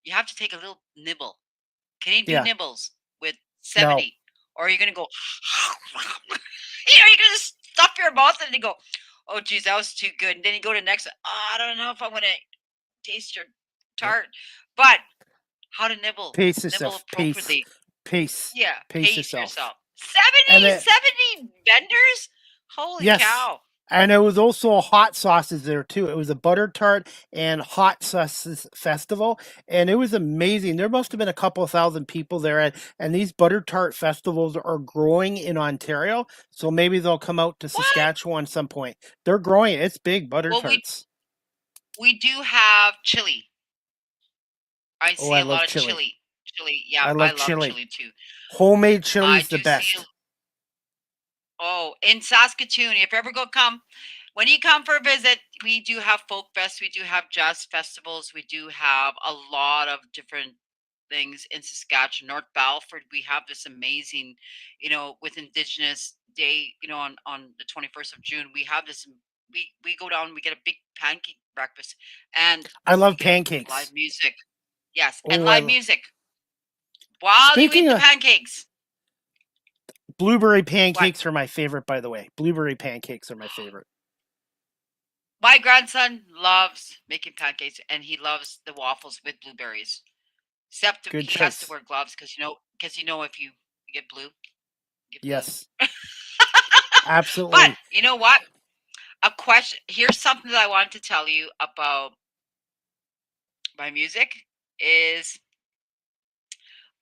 you have to take a little nibble. Can you do Yeah. nibbles with No. 70? Or are you gonna go you're gonna stuff your mouth and you go, oh geez, that was too good. And then you go to the next one, oh, I don't know if I wanna taste your Yeah. tart. But how to nibble. Pace Nibble yourself. Pace. appropriately. Pace. Yeah, Pace pace yourself. yourself. And 70, then 70 vendors? Holy yes. cow. And it was also hot sauces there too. It was a butter tart and hot sauces festival, and it was amazing. There must have been a couple of thousand people there, and these butter tart festivals are growing in Ontario. So maybe they'll come out to What? Saskatchewan some point. They're growing. It's big butter Well, tarts. we do have chili. I Oh, see I a lot love of chili. chili. Chili, yeah, I I love love chili. chili too. Homemade I chili's the do see. best. Oh, in Saskatoon, if you ever come, when you come for a visit, we do have folk fest, we do have jazz festivals, we do have a lot of different things in Saskatchewan. North Balford, we have this amazing, with Indigenous Day, on the 21st of June, we have this. We go down, we get a big pancake breakfast, and I we love get live pancakes. music. Yes, and Oh, live music while you speaking eat the of pancakes. blueberry What? pancakes are my favorite, by the way. Blueberry pancakes are my favorite. My grandson loves making pancakes, and he loves the waffles with blueberries. Except Good he has to choice. wear gloves because if you get blue, you get blue. Yes, But absolutely. you know what? A question. Here's something that I wanted to tell you about my music. Is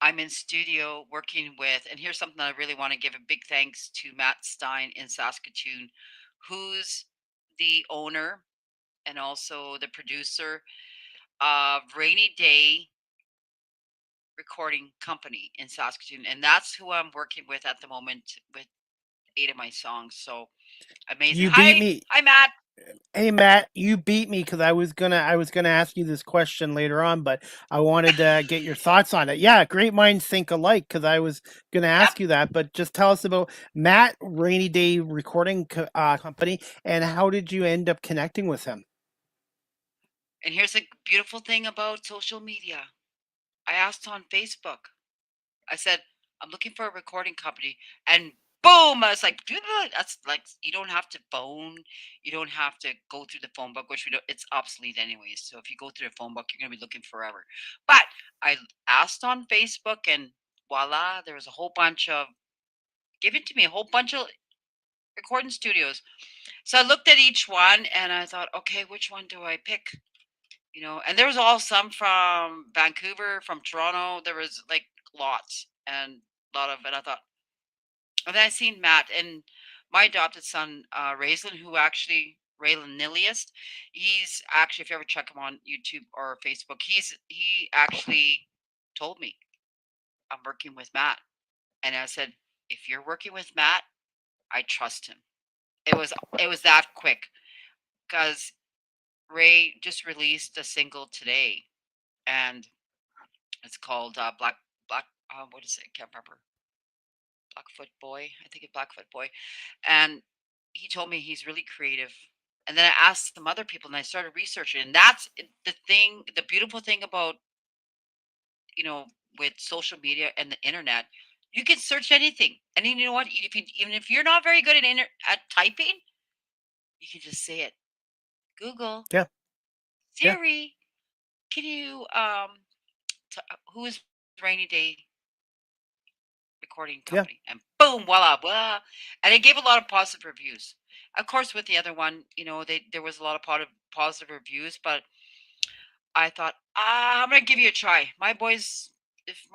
I'm in studio working with, and here's something that I really want to give a big thanks to Matt Stinn in Saskatoon, who's the owner and also the producer of Rainy Day Recording Company in Saskatoon, and that's who I'm working with at the moment with 8 of my songs. So amazing. You beat Hi, me. hi, Matt. Hey Matt, you beat me because I was gonna ask you this question later on, but I wanted to get your thoughts on it. Yeah, great minds think alike. Because I was gonna Yep. ask you that, but just tell us about Matt Rainy Day Recording Company, and how did you end up connecting with him? And here's the beautiful thing about social media. I asked on Facebook. I said, I'm looking for a recording company. And boom, I was like, "Do that." That's like, you don't have to phone. You don't have to go through the phone book, which we don't, it's obsolete anyways. So if you go through the phone book, you're going to be looking forever. But I asked on Facebook, and voila, there was a whole bunch of, give it to me, a whole bunch of recording studios. So I looked at each one and I thought, okay, which one do I pick? And there was all some from Vancouver, from Toronto. There was like lots and a lot of it. I thought, and then I seen Matt and my adopted son, Raylan, who actually Raylan Niliest. He's actually, if you ever check him on YouTube or Facebook, he actually told me I'm working with Matt, and I said, if you're working with Matt, I trust him. It was that quick because Ray just released a single today, and it's called Black. What is it? I can't remember. Blackfoot Boy. I think it's Blackfoot Boy. And he told me he's really creative. And then I asked some other people, and I started researching. And that's the thing. The beautiful thing about you know with social media and the internet, you can search anything. And then you know what? Even if you're not very good at typing, you can just say it. Google, Yeah, yeah, Siri, can you who is Rainy Day Recording yeah, Company, and boom, voila, voila, and it gave a lot of positive reviews. Of course, with the other one, there was a lot of positive reviews, but I thought, I'm gonna give you a try. My boys, if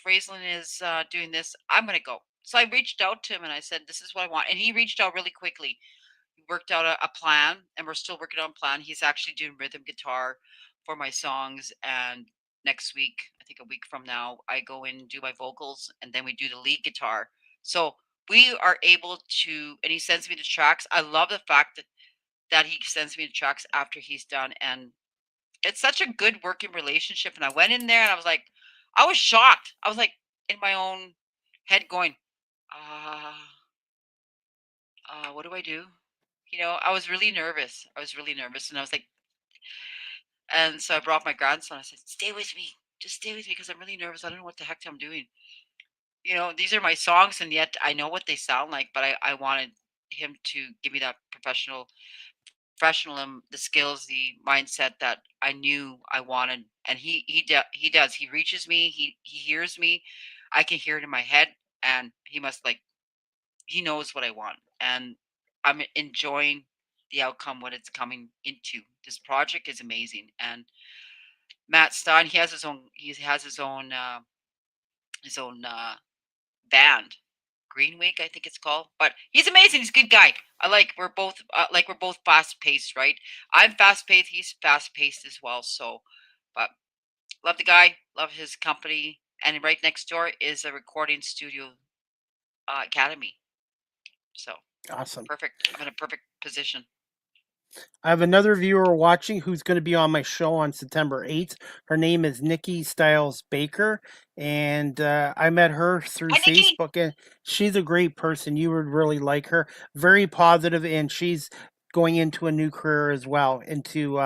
Raislin is doing this, I'm gonna go. So I reached out to him and I said, "This is what I want," and he reached out really quickly. We worked out a plan, and we're still working on plan. He's actually doing rhythm guitar for my songs, and next week, I think a week from now, I go in and do my vocals, and then we do the lead guitar. So we are able to, and he sends me the tracks. I love the fact that he sends me the tracks after he's done, and it's such a good working relationship. And I went in there, and I was shocked. I was like in my own head going, ah, what do I do? I was really nervous. I was really nervous, and I was like, and so I brought my grandson. I said, "Stay with me, just stay with me, because I'm really nervous. I don't know what the heck I'm doing. These are my songs, and yet I know what they sound like. But I wanted him to give me that professionalism, the skills, the mindset that I knew I wanted. And he does. He reaches me. He hears me. I can hear it in my head, and he knows what I want, and I'm enjoying the outcome, what it's coming into. This project is amazing, and Matt Stein, he has his own band, Green Week, I think it's called. But he's amazing. He's a good guy. We're both fast paced, right? I'm fast paced. He's fast paced as well. So, but love the guy. Love his company. And right next door is a recording studio academy. So awesome. perfect. I'm in a perfect position. I have another viewer watching who's going to be on my show on September 8th. Her name is Nikki Styles Baker, and I met her through Hi, Nikki. Facebook, and she's a great person. You would really like her. Very positive, and she's going into a new career as well, into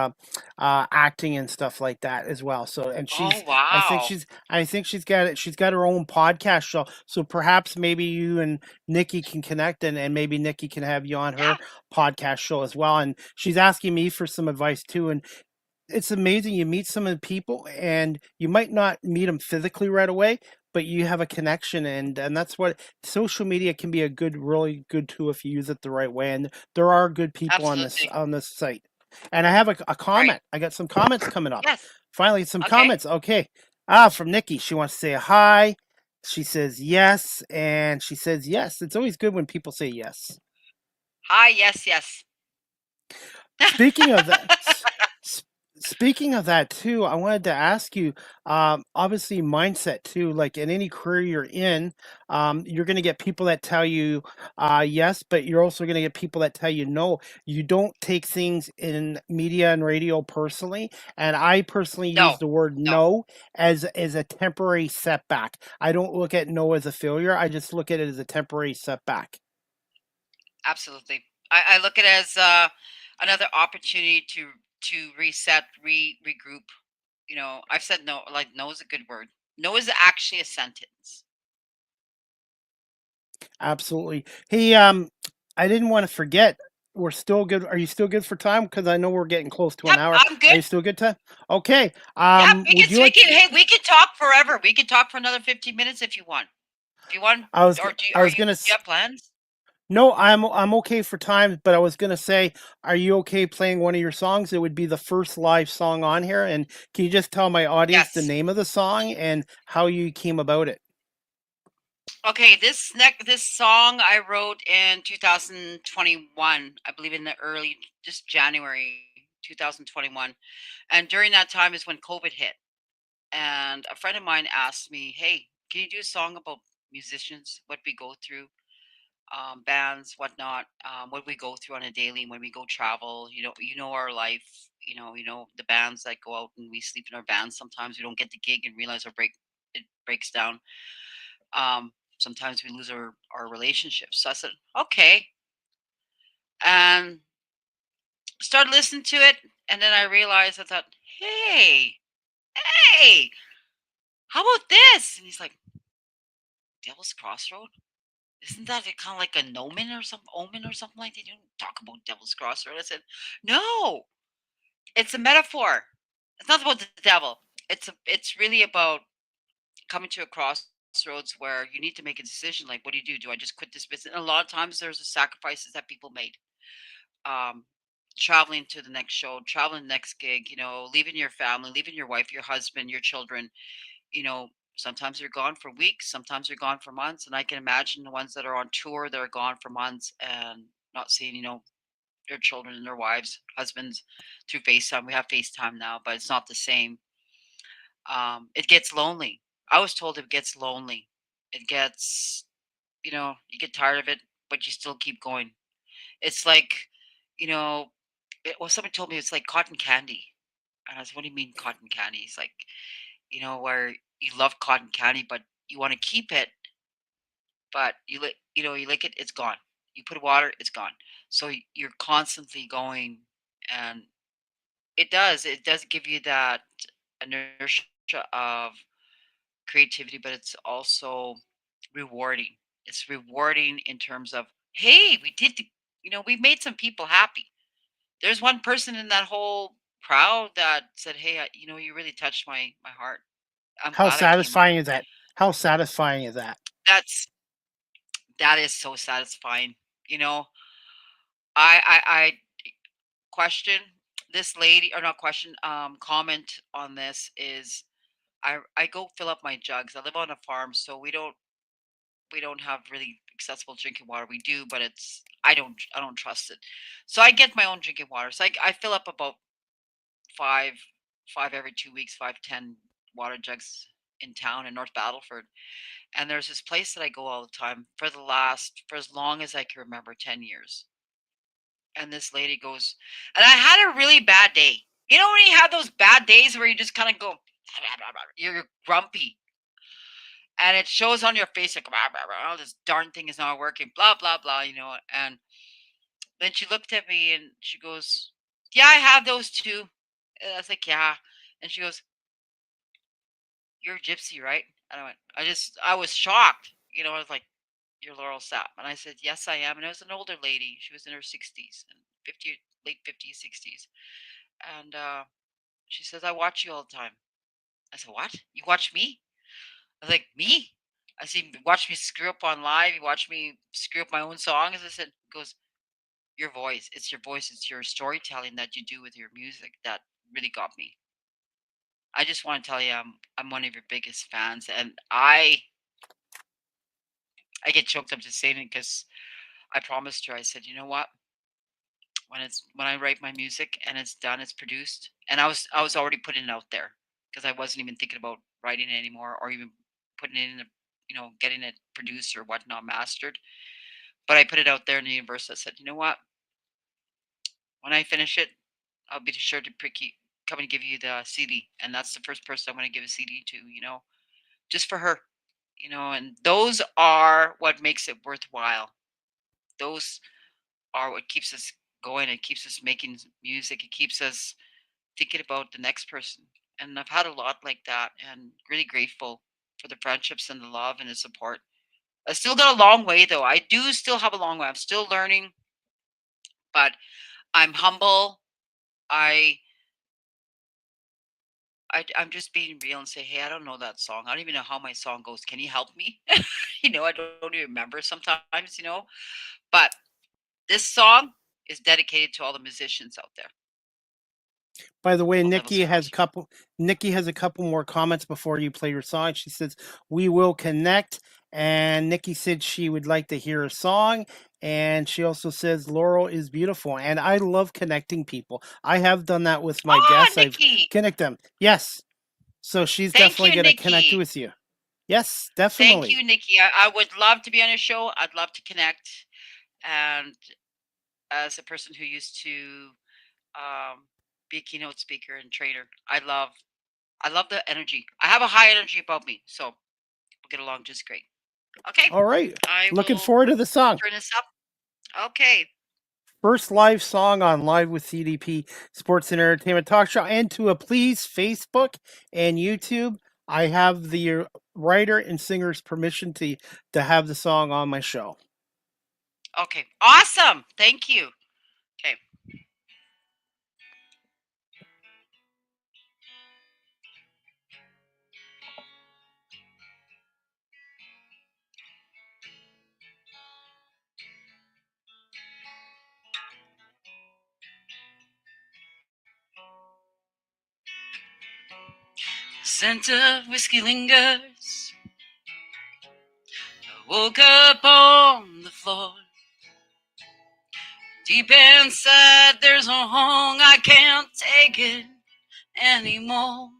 acting and stuff like that as well. So, and Oh, she's, wow. I think she's got her own podcast show. So perhaps maybe you and Nikki can connect, and maybe Nikki can have you on her Yeah, podcast show as well. And she's asking me for some advice too. And it's amazing. You meet some of the people, and you might not meet them physically right away, but you have a connection, and that's what social media can be, a good, really good tool if you use it the right way. And there are good people absolutely. on this site. And I have a Right. comment. I got some comments coming up. Yes. Finally, some Okay. comments. Okay. From Nikki. She wants to say hi. She says yes, and she says yes. It's always good when people say yes. Hi. Yes. Yes. Speaking of that, s- speaking of that too, I wanted to ask you. Obviously, mindset too. Like in any career you're in, you're going to get people that tell you yes, but you're also going to get people that tell you no. You don't take things in media and radio personally, and I personally use No. the word No. no as a temporary setback. I don't look at no as a failure. I just look at it as a temporary setback. Absolutely. I look at it as another opportunity to reset, regroup. I've said no. Like no is a good word. No is actually a sentence. Absolutely. Hey, I didn't want to forget. We're still good. Are you still good for time? Because I know we're getting close to an Yep. hour. I'm Are good. you still good time? Okay. Yep. We can. Would you We like? can. Hey, we can talk forever. We can talk for another 15 minutes if you want. If you want, or I are was you? gonna. Do you have plans? No, I'm okay for time, but I was gonna say, are you okay playing one of your songs? It would be the first live song on here, and can you just tell my audience the Yes. name of the song and how you came about it? Okay, this song I wrote in 2021, I believe in the early just January 2021. And during that time is when COVID hit. And a friend of mine asked me, "Hey, can you do a song about musicians, what we go through, bands, whatnot, what we go through on a daily when we go travel? You know our life. You know the bands that go out and we sleep in our vans. Sometimes we don't get the gig and realize it breaks down. Sometimes we lose our relationships." So I said, "Okay," and started listening to it, and then I realized, I thought, "Hey, hey, how about this?" And he's like, "Devil's Crossroad? Isn't that kind of like an omen or something like that? You don't talk about Devil's Crossroad." I said, "No, it's a metaphor. It's not about the devil. It's really about coming to a crossroads where you need to make a decision. Like, what do you do? Do I just quit this business?" And a lot of times there's the sacrifices that people made. Um, Traveling to the next show, traveling the next gig, leaving your family, leaving your wife, your husband, your children. Sometimes you're gone for weeks, sometimes you're gone for months. And I can imagine the ones that are on tour, they're gone for months and not seeing, their children and their wives, husbands through FaceTime. We have FaceTime now, but it's not the same. It gets lonely. I was told it gets lonely. It gets, you get tired of it, but you still keep going. It's like, somebody told me it's like cotton candy. And I said, "What do you mean cotton candy?" It's like, where you love cotton candy, but you want to keep it, but you lick it, it's gone. You put water, it's gone. So you're constantly going, and it does give you that inertia of creativity, but it's also rewarding. It's rewarding in terms of, hey, we made some people happy. There's one person in that whole crowd that said, "Hey, you really touched my heart. I'm How glad I came on." satisfying is that? How satisfying is that? That's that is so satisfying. You know, I question this lady, or not question, comment on this is, I go fill up my jugs. I live on a farm, so we don't have really accessible drinking water. We do, but I don't trust it. So I get my own drinking water. So I fill up about five five every 2 weeks, 5 10 water jugs in town in North Battleford. And there's this place that I go all the time for as long as I can remember, 10 years. And this lady goes, and I had a really bad day. You know when you have those bad days where you just kind of go, you're grumpy, and it shows on your face like, "Oh, this darn thing is not working," blah blah blah. And Then she looked at me and she goes, "Yeah, I have those too." And I was like, "Yeah." And she goes, "You're a gypsy, right?" And I was shocked. I was like, "You're Laurel Sapp." And I said, "Yes, I am." And it was an older lady. She was in her 60s and 50, late 50s, 60s. And she says, "I watch you all the time." I said, "What? You watch me?" I was like, "Me?" I said, "You watch me screw up on live. You watch me screw up my own songs." I said, "Goes, your voice. It's your voice. It's your storytelling that you do with your music that really got me. I just want to tell you, I'm one of your biggest fans, and I get choked up just saying it because I promised her. I said, you know what? When I write my music and it's done, it's produced, and I was already putting it out there because I wasn't even thinking about writing it anymore or even putting it in getting it produced or whatnot mastered. But I put it out there in the universe. I said, you know what? When I finish it, I'll be sure to come and give you the CD, and that's the first person I'm going to give a CD to. Just for her. And those are what makes it worthwhile. Those are what keeps us going. It keeps us making music. It keeps us thinking about the next person. And I've had a lot like that, and really grateful for the friendships and the love and the support. I still got a long way, though. I do still have a long way. I'm still learning, but I'm humble. I I'm just being real and say, hey, I don't know that song. I don't even know how my song goes. Can you help me? I don't even remember sometimes. But this song is dedicated to all the musicians out there. By the way, All Devil's Cross Road. Nikki has a couple more comments before you play your song. She says, "We will connect." And Nikki said she would like to hear a song. And she also says Laurel is beautiful. And I love connecting people. I have done that with my Oh, guests. I've Nikki. connected them. Yes. So she's Thank definitely you, going to connect Nikki. with you. Yes, Thank definitely. you, Nikki. I would love to be on your show. I'd love to connect. And as a person who used to um, be a keynote speaker and trainer, I love the energy. I have a high energy about me, so we'll get along just great. Okay, All right. I Looking will forward to the song. turn this up. Okay. First live song on Live with CDP Sports and Entertainment Talk Show, and to please Facebook and YouTube. I have the writer and singer's permission to have the song on my show. Okay. Awesome. Thank you. Okay. Scent of whiskey lingers. I woke up on the floor. Deep inside, there's a hung. I can't take it anymore.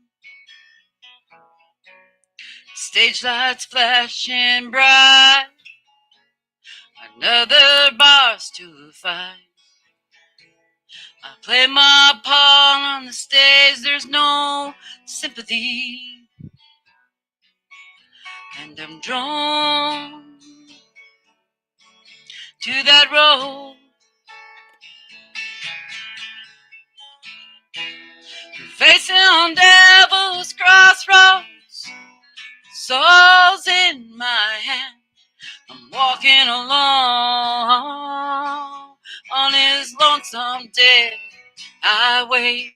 Stage lights flashing bright. Another boss to fight. I play my part on the stage. There's no sympathy. And I'm drawn to that road. Facing devil's crossroads. Soul's in my hand. I'm walking along on his lonesome dead highway.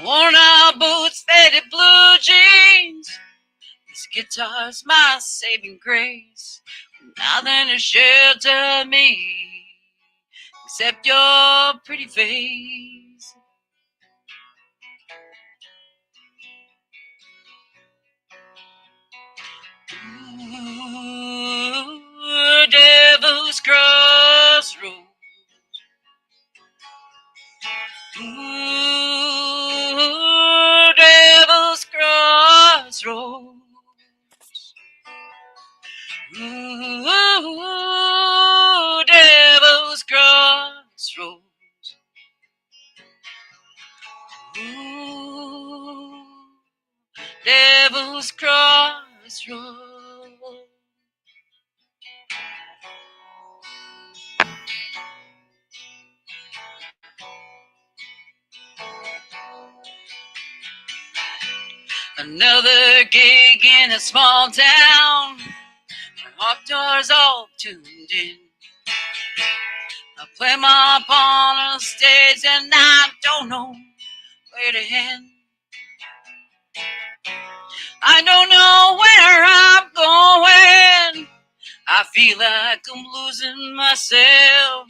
Worn out boots, faded blue jeans. This guitar's my saving grace. Nothing to shelter me except your pretty face. Ooh, Devil's Crossroad. Ooh, Devil's Crossroad. Ooh, Devil's Crossroad. Ooh, Devil's Crossroad. Another gig in a small town. My outdoors all tuned in. I play my part on stage and I don't know where to end. I don't know where I'm going. I feel like I'm losing myself.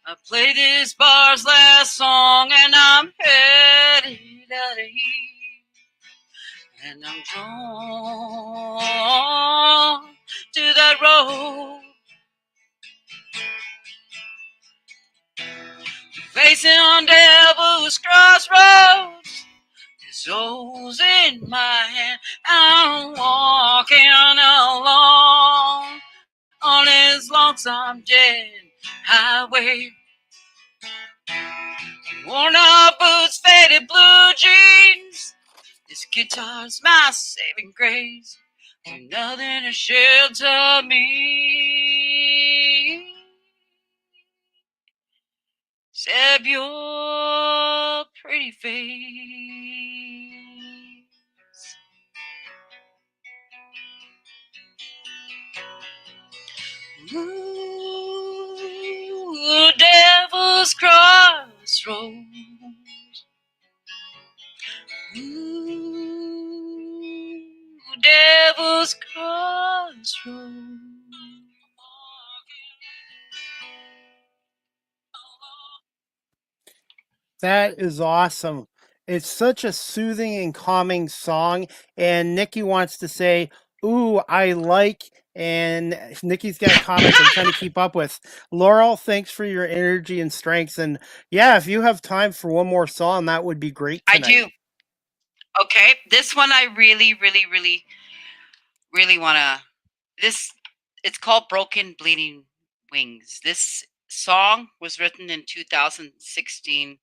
I played this bar's last song and I'm headed out of here. And I'm drawn to that road. Facing on Devil's Crossroads. Souls in my hand, I'm walking along on this lonesome dead highway. Worn out boots, faded blue jeans. This guitar's my saving grace. Nothing to shelter me except your pretty face. Ooh, Devil's Crossroads. Ooh, Devil's Crossroads. That is awesome. It's such a soothing and calming song. And Nikki wants to say, ooh, I like. And Nikki's got comments I'm trying to keep up with. Laurel, thanks for your energy and strengths. And yeah, if you have time for one more song, that would be great I tonight. do. Okay, this one I really want to. It's called Broken Bleeding Wings. This song was written in 2016,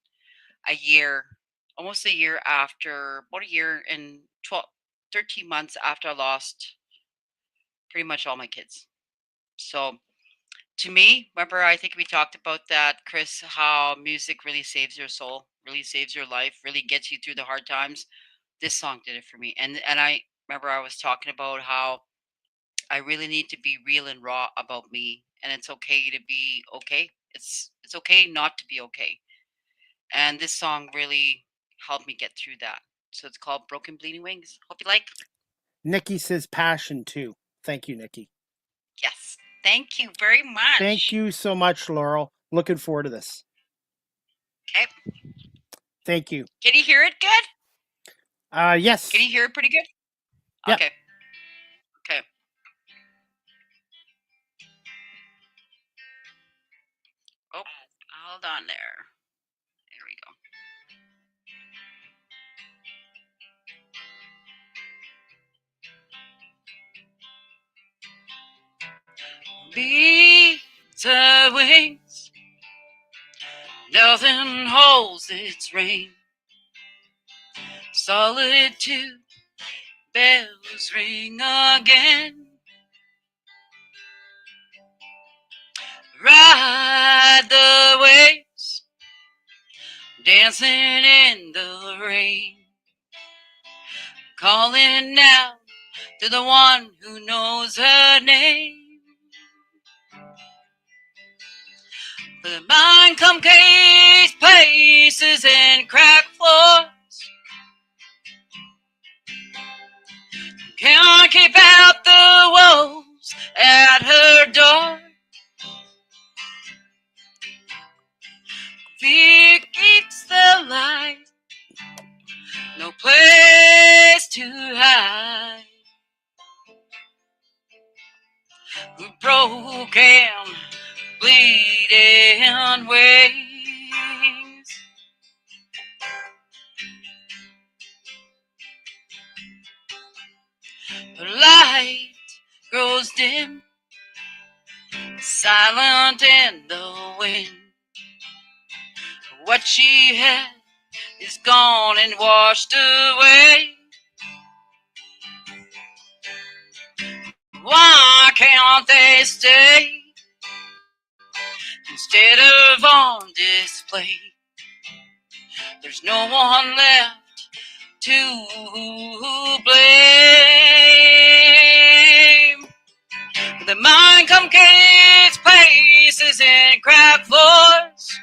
almost a year after, about a year and 13 months after I lost pretty much all my kids. So to me, remember, I think we talked about that, Chris, how music really saves your soul, really saves your life, really gets you through the hard times. This song did it for me. And I remember I was talking about how I really need to be real and raw about me, and it's okay to be okay. It's okay not to be okay. And this song really helped me get through that. So it's called Broken Bleeding Wings. Hope you like. Nikki says passion too. Thank you, Nikki. Yes. Thank you very much. Thank you so much, Laurel. Looking forward to this. Okay. Thank you. Can you hear it good? Yes. Can you hear it pretty good? Yep. Okay. Okay. Oh, hold on there. There we go. Beats of wings, nothing holds its reign. Solitude, bells ring again. Ride the waves, dancing in the rain. Calling out to the one who knows her name. The mind come case places and crack floors. Can't keep out the wolves at her door. Fear keeps the light, no place to hide. Broken, bleeding wings. The light grows dim, silent in the wind. What she had is gone and washed away. Why can't they stay instead of on display? There's no one left to blame. The mind complicates places and crack floors.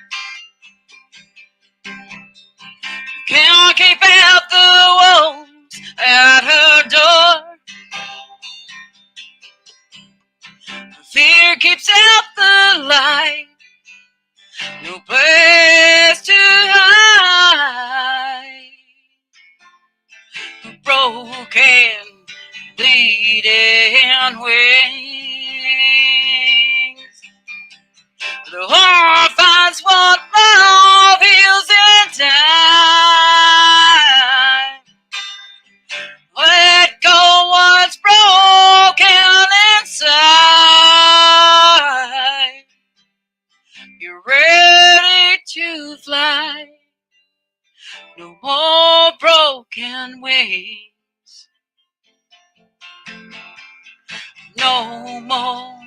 Can't keep out the wolves at her door. Fear keeps out the light. No place to hide. Broken, bleeding wings. The heart finds what love heals in time. Let go what's broken inside. You're ready to fly. No more broken wings. No more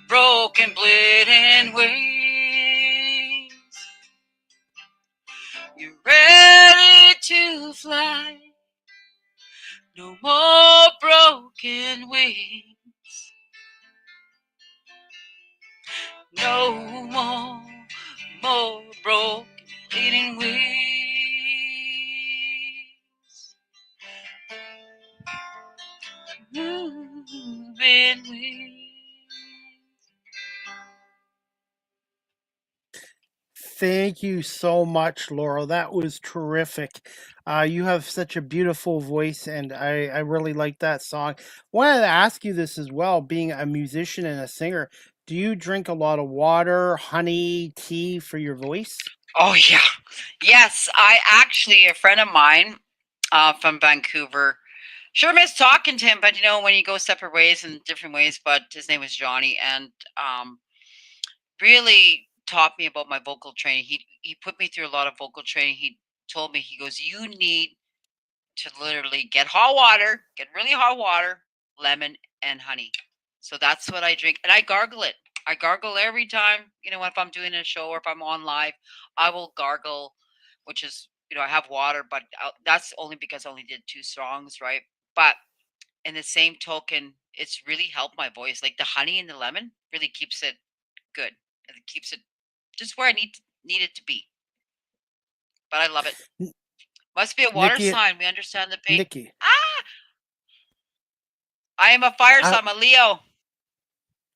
broken, bleeding wings. You're ready to fly. No more broken wings. No more broken, bleeding wings. Moving wings. Thank you so much, Laurel. That was terrific. You have such a beautiful voice, and I really like that song. Wanted to ask you this as well, being a musician and a singer. Do you drink a lot of water, honey, tea for your voice? Oh, yeah. Yes, I actually, a friend of mine from Vancouver, sure miss talking to him, but when you go separate ways in different ways, but his name was Johnny, and really taught me about my vocal training. He put me through a lot of vocal training. He told me, he goes, you need to literally get hot water, get really hot water, lemon and honey. So that's what I drink, and I gargle it. I gargle every time, if I'm doing a show or if I'm on live, I will gargle, which is, I have water, but that's only because I only did 2 songs, right? But in the same token, it's really helped my voice. Like the honey and the lemon really keeps it good. And it keeps it just where I need it to be. But I love it. Must be a water Nikki, sign. We understand the pain. Nikki, Ah! I am a fire I, sign. I'm a Leo.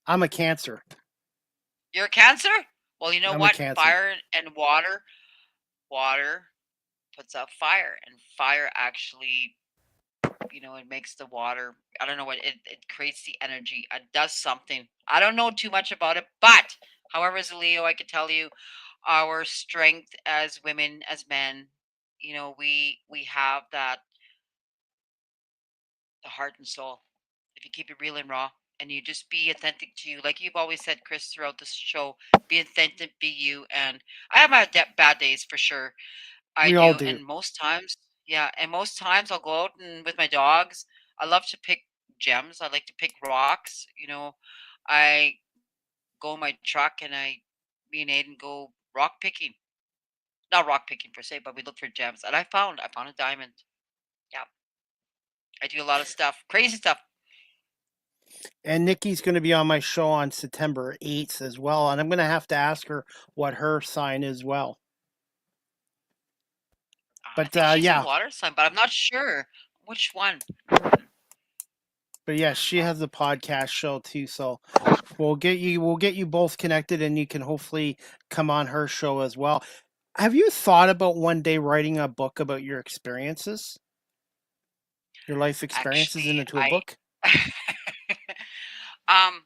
I'm a Cancer. You're a Cancer? Well, you know I'm a what? Cancer. Fire and water puts out fire, and fire actually, it makes the water. I don't know what it creates the energy. It does something. I don't know too much about it, but however, as a Leo, I could tell you our strength as women, as men. We have that, the heart and soul. If you keep it real and raw, and you just be authentic to you, like you've always said, Chris, throughout this show, be authentic, be you. And I have my bad days for sure. I We all do, do. and most times, yeah, and most times I'll go out and with my dogs. I love to pick gems. I like to pick rocks. I go in my truck and me and Aiden go rock picking. Not rock picking per se, but we look for gems. And I found a diamond. Yeah, I do a lot of stuff, crazy stuff. And Nikki's going to be on my show on September 8th as well. And I'm going to have to ask her what her sign is well. I But think she's a yeah, water sign, but I'm not sure which one. but yeah, she has a podcast show too. So we'll get you both connected, and you can hopefully come on her show as well. Have you thought about one day writing a book about your experiences, your life experiences Actually, into a book? um,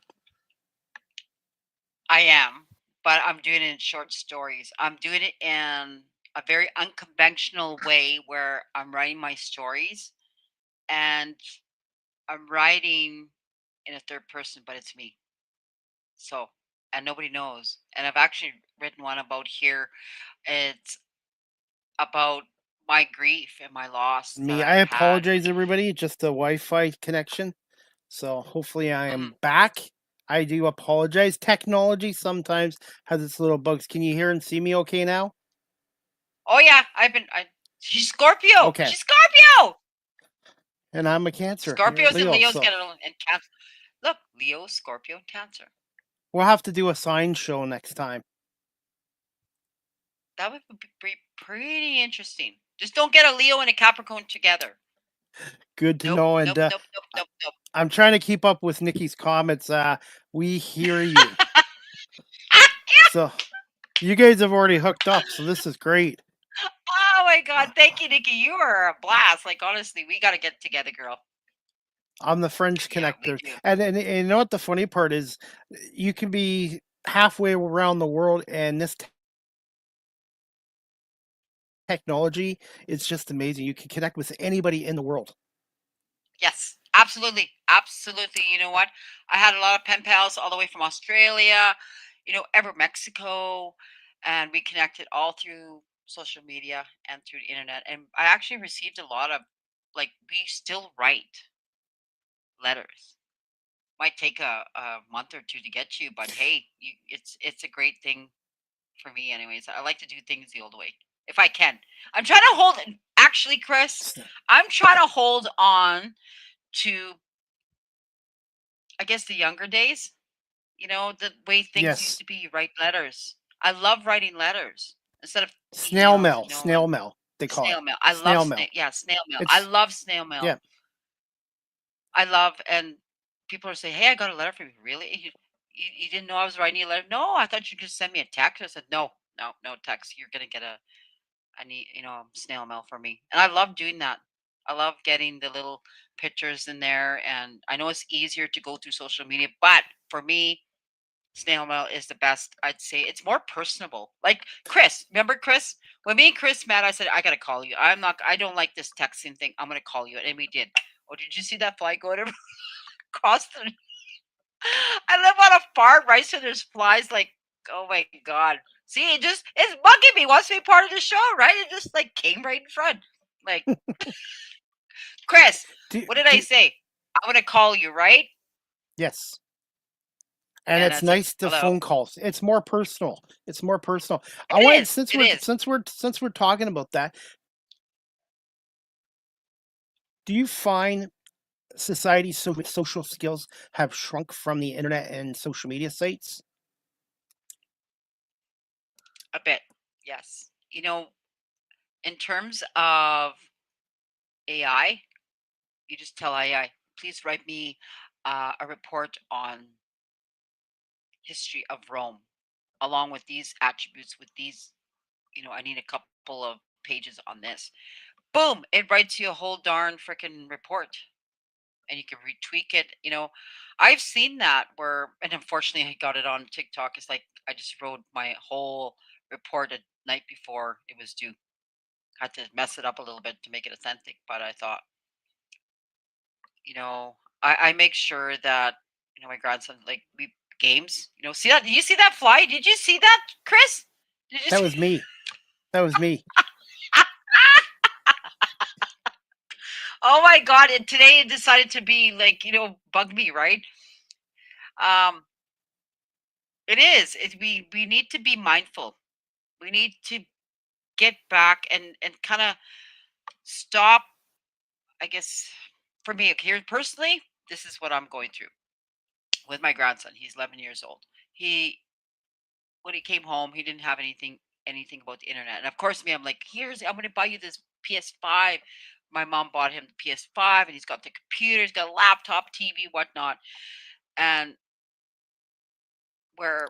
I am, but I'm doing it in short stories. I'm doing it in a very unconventional way where I'm writing my stories, and I'm writing in a third person, but it's me. So, and nobody knows. And I've actually written one about here. It's about my grief and my loss that Me, I I've had. apologize, everybody. Just a Wi-Fi connection. So hopefully I Mhm. am back. I do apologize. Technology sometimes has its little bugs. Can you hear and see me okay now? Oh yeah, She's Scorpio. Okay. She's Scorpio. And I'm a Cancer. You're a Scorpios and Leo, Leos so get along, and Cancer. Look, Leo, Scorpio, and Cancer. we'll have to do a sign show next time. That would be pretty interesting. Just don't get a Leo and a Capricorn together. Good to Nope, know. And nope, nope, nope, nope, nope. I'm trying to keep up with Nikki's comments. We hear you. So you guys have already hooked up, so this is great. Oh my God! Thank you, Nikki. You are a blast. Like honestly, we got to get together, girl. I'm the French Yeah, we connector. do. And you know what the funny part is? You can be halfway around the world, and this technology is just amazing. You can connect with anybody in the world. Yes, absolutely, absolutely. You know what? I had a lot of pen pals all the way from Australia, ever Mexico, and we connected all through social media and through the internet. And I actually received a lot of, like, we still write letters. Might take a month or two to get to you, but hey, it's a great thing for me, anyways. I like to do things the old way if I can. I'm trying to hold. Actually, Chris, I'm trying to hold on to, I guess, the younger days. The way things used Yes. to be. You write letters. I love writing letters instead of Snail emails. mail. Snail mail. They call Snail it. mail. I love Snail mail. snail mail. I It's love snail mail. yeah. I love, and people are saying, "Hey, I got a letter from you." Really? You didn't know I was writing you a letter? No, I thought you could send me a text. I said, no, no, no text. You're gonna get I need, snail mail for me. And I love doing that. I love getting the little pictures in there. And I know it's easier to go through social media, but for me, snail mail is the best. I'd say it's more personable. Like Chris, remember Chris? When me and Chris met, I said, I gotta call you. I don't like this texting thing. I'm gonna call you. And we did. Oh, did you see that fly go across the I live on a farm, right? So there's flies like, oh my God. See, it's bugging me. Wants to be part of the show, right? It just like came right in front. Like, Chris, what did I say? I'm gonna call you, right? Yes. And And it's I said, nice to hello. phone calls. It's more personal. It's more personal. I It wanted is. since It we're is. since we're talking about that, do you find society's social skills have shrunk from the internet and social media sites? A bit. Yes. In terms of AI, you just tell AI, please write me a report on history of Rome, along with these attributes, with these, I need a couple of pages on this. Boom, it writes you a whole darn freaking report, and you can retweak it. I've seen that where, and unfortunately I got it on TikTok. It's like I just wrote my whole report at night before it was due. Had to mess it up a little bit to make it authentic, but I thought, I make sure that, my grandson, like, we games, see that? Did you see that fly? Did you see that, Chris? Did you That see? was me. That was me. Oh my God. And today it decided to be like, bug me, right? Um, it is. We need to be mindful. We need to get back and kind of stop, I guess, for me, here personally, this is what I'm going through with my grandson. He's 11 years old. When he came home, he didn't have anything about the internet. And of course, me, I'm like, I'm going to buy you this PS5. My mom bought him the PS5, and he's got the computer, he's got a laptop, TV, whatnot. And where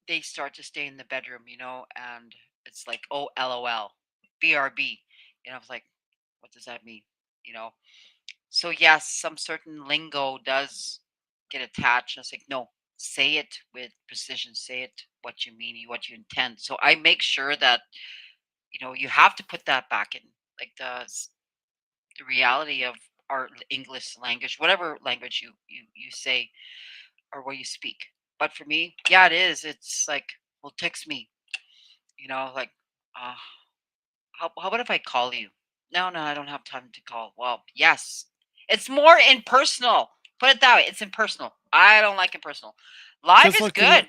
they start to stay in the bedroom, and it's like, oh, LOL, BRB. I was like, what does that mean? You know, so yes, some certain lingo does get attached. And it's like, no, say it with precision, say it what you mean, what you intend. So I make sure that, you have to put that back in, like the reality of our English language, whatever language you say or what you speak. But for me, yeah, it is. It's like, well, text me, like, uh, how about if I call you? No, no, I don't have time to call. Well, yes, it's more impersonal. Put it that way. It's impersonal. I don't like impersonal. Live Just is looking good.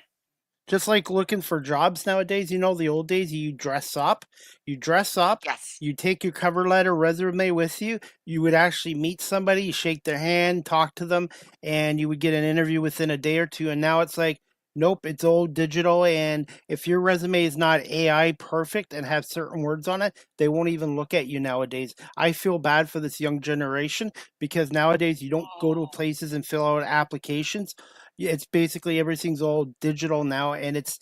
Just like looking for jobs nowadays, the old days, you dress up, Yes. you take your cover letter resume with you, you would actually meet somebody, you shake their hand, talk to them, and you would get an interview within a day or two. And now it's like, nope, it's all digital. And if your resume is not AI perfect and have certain words on it, they won't even look at you nowadays. I feel bad for this young generation because nowadays you don't go to Oh, places and fill out applications. It's basically everything's all digital now, and it's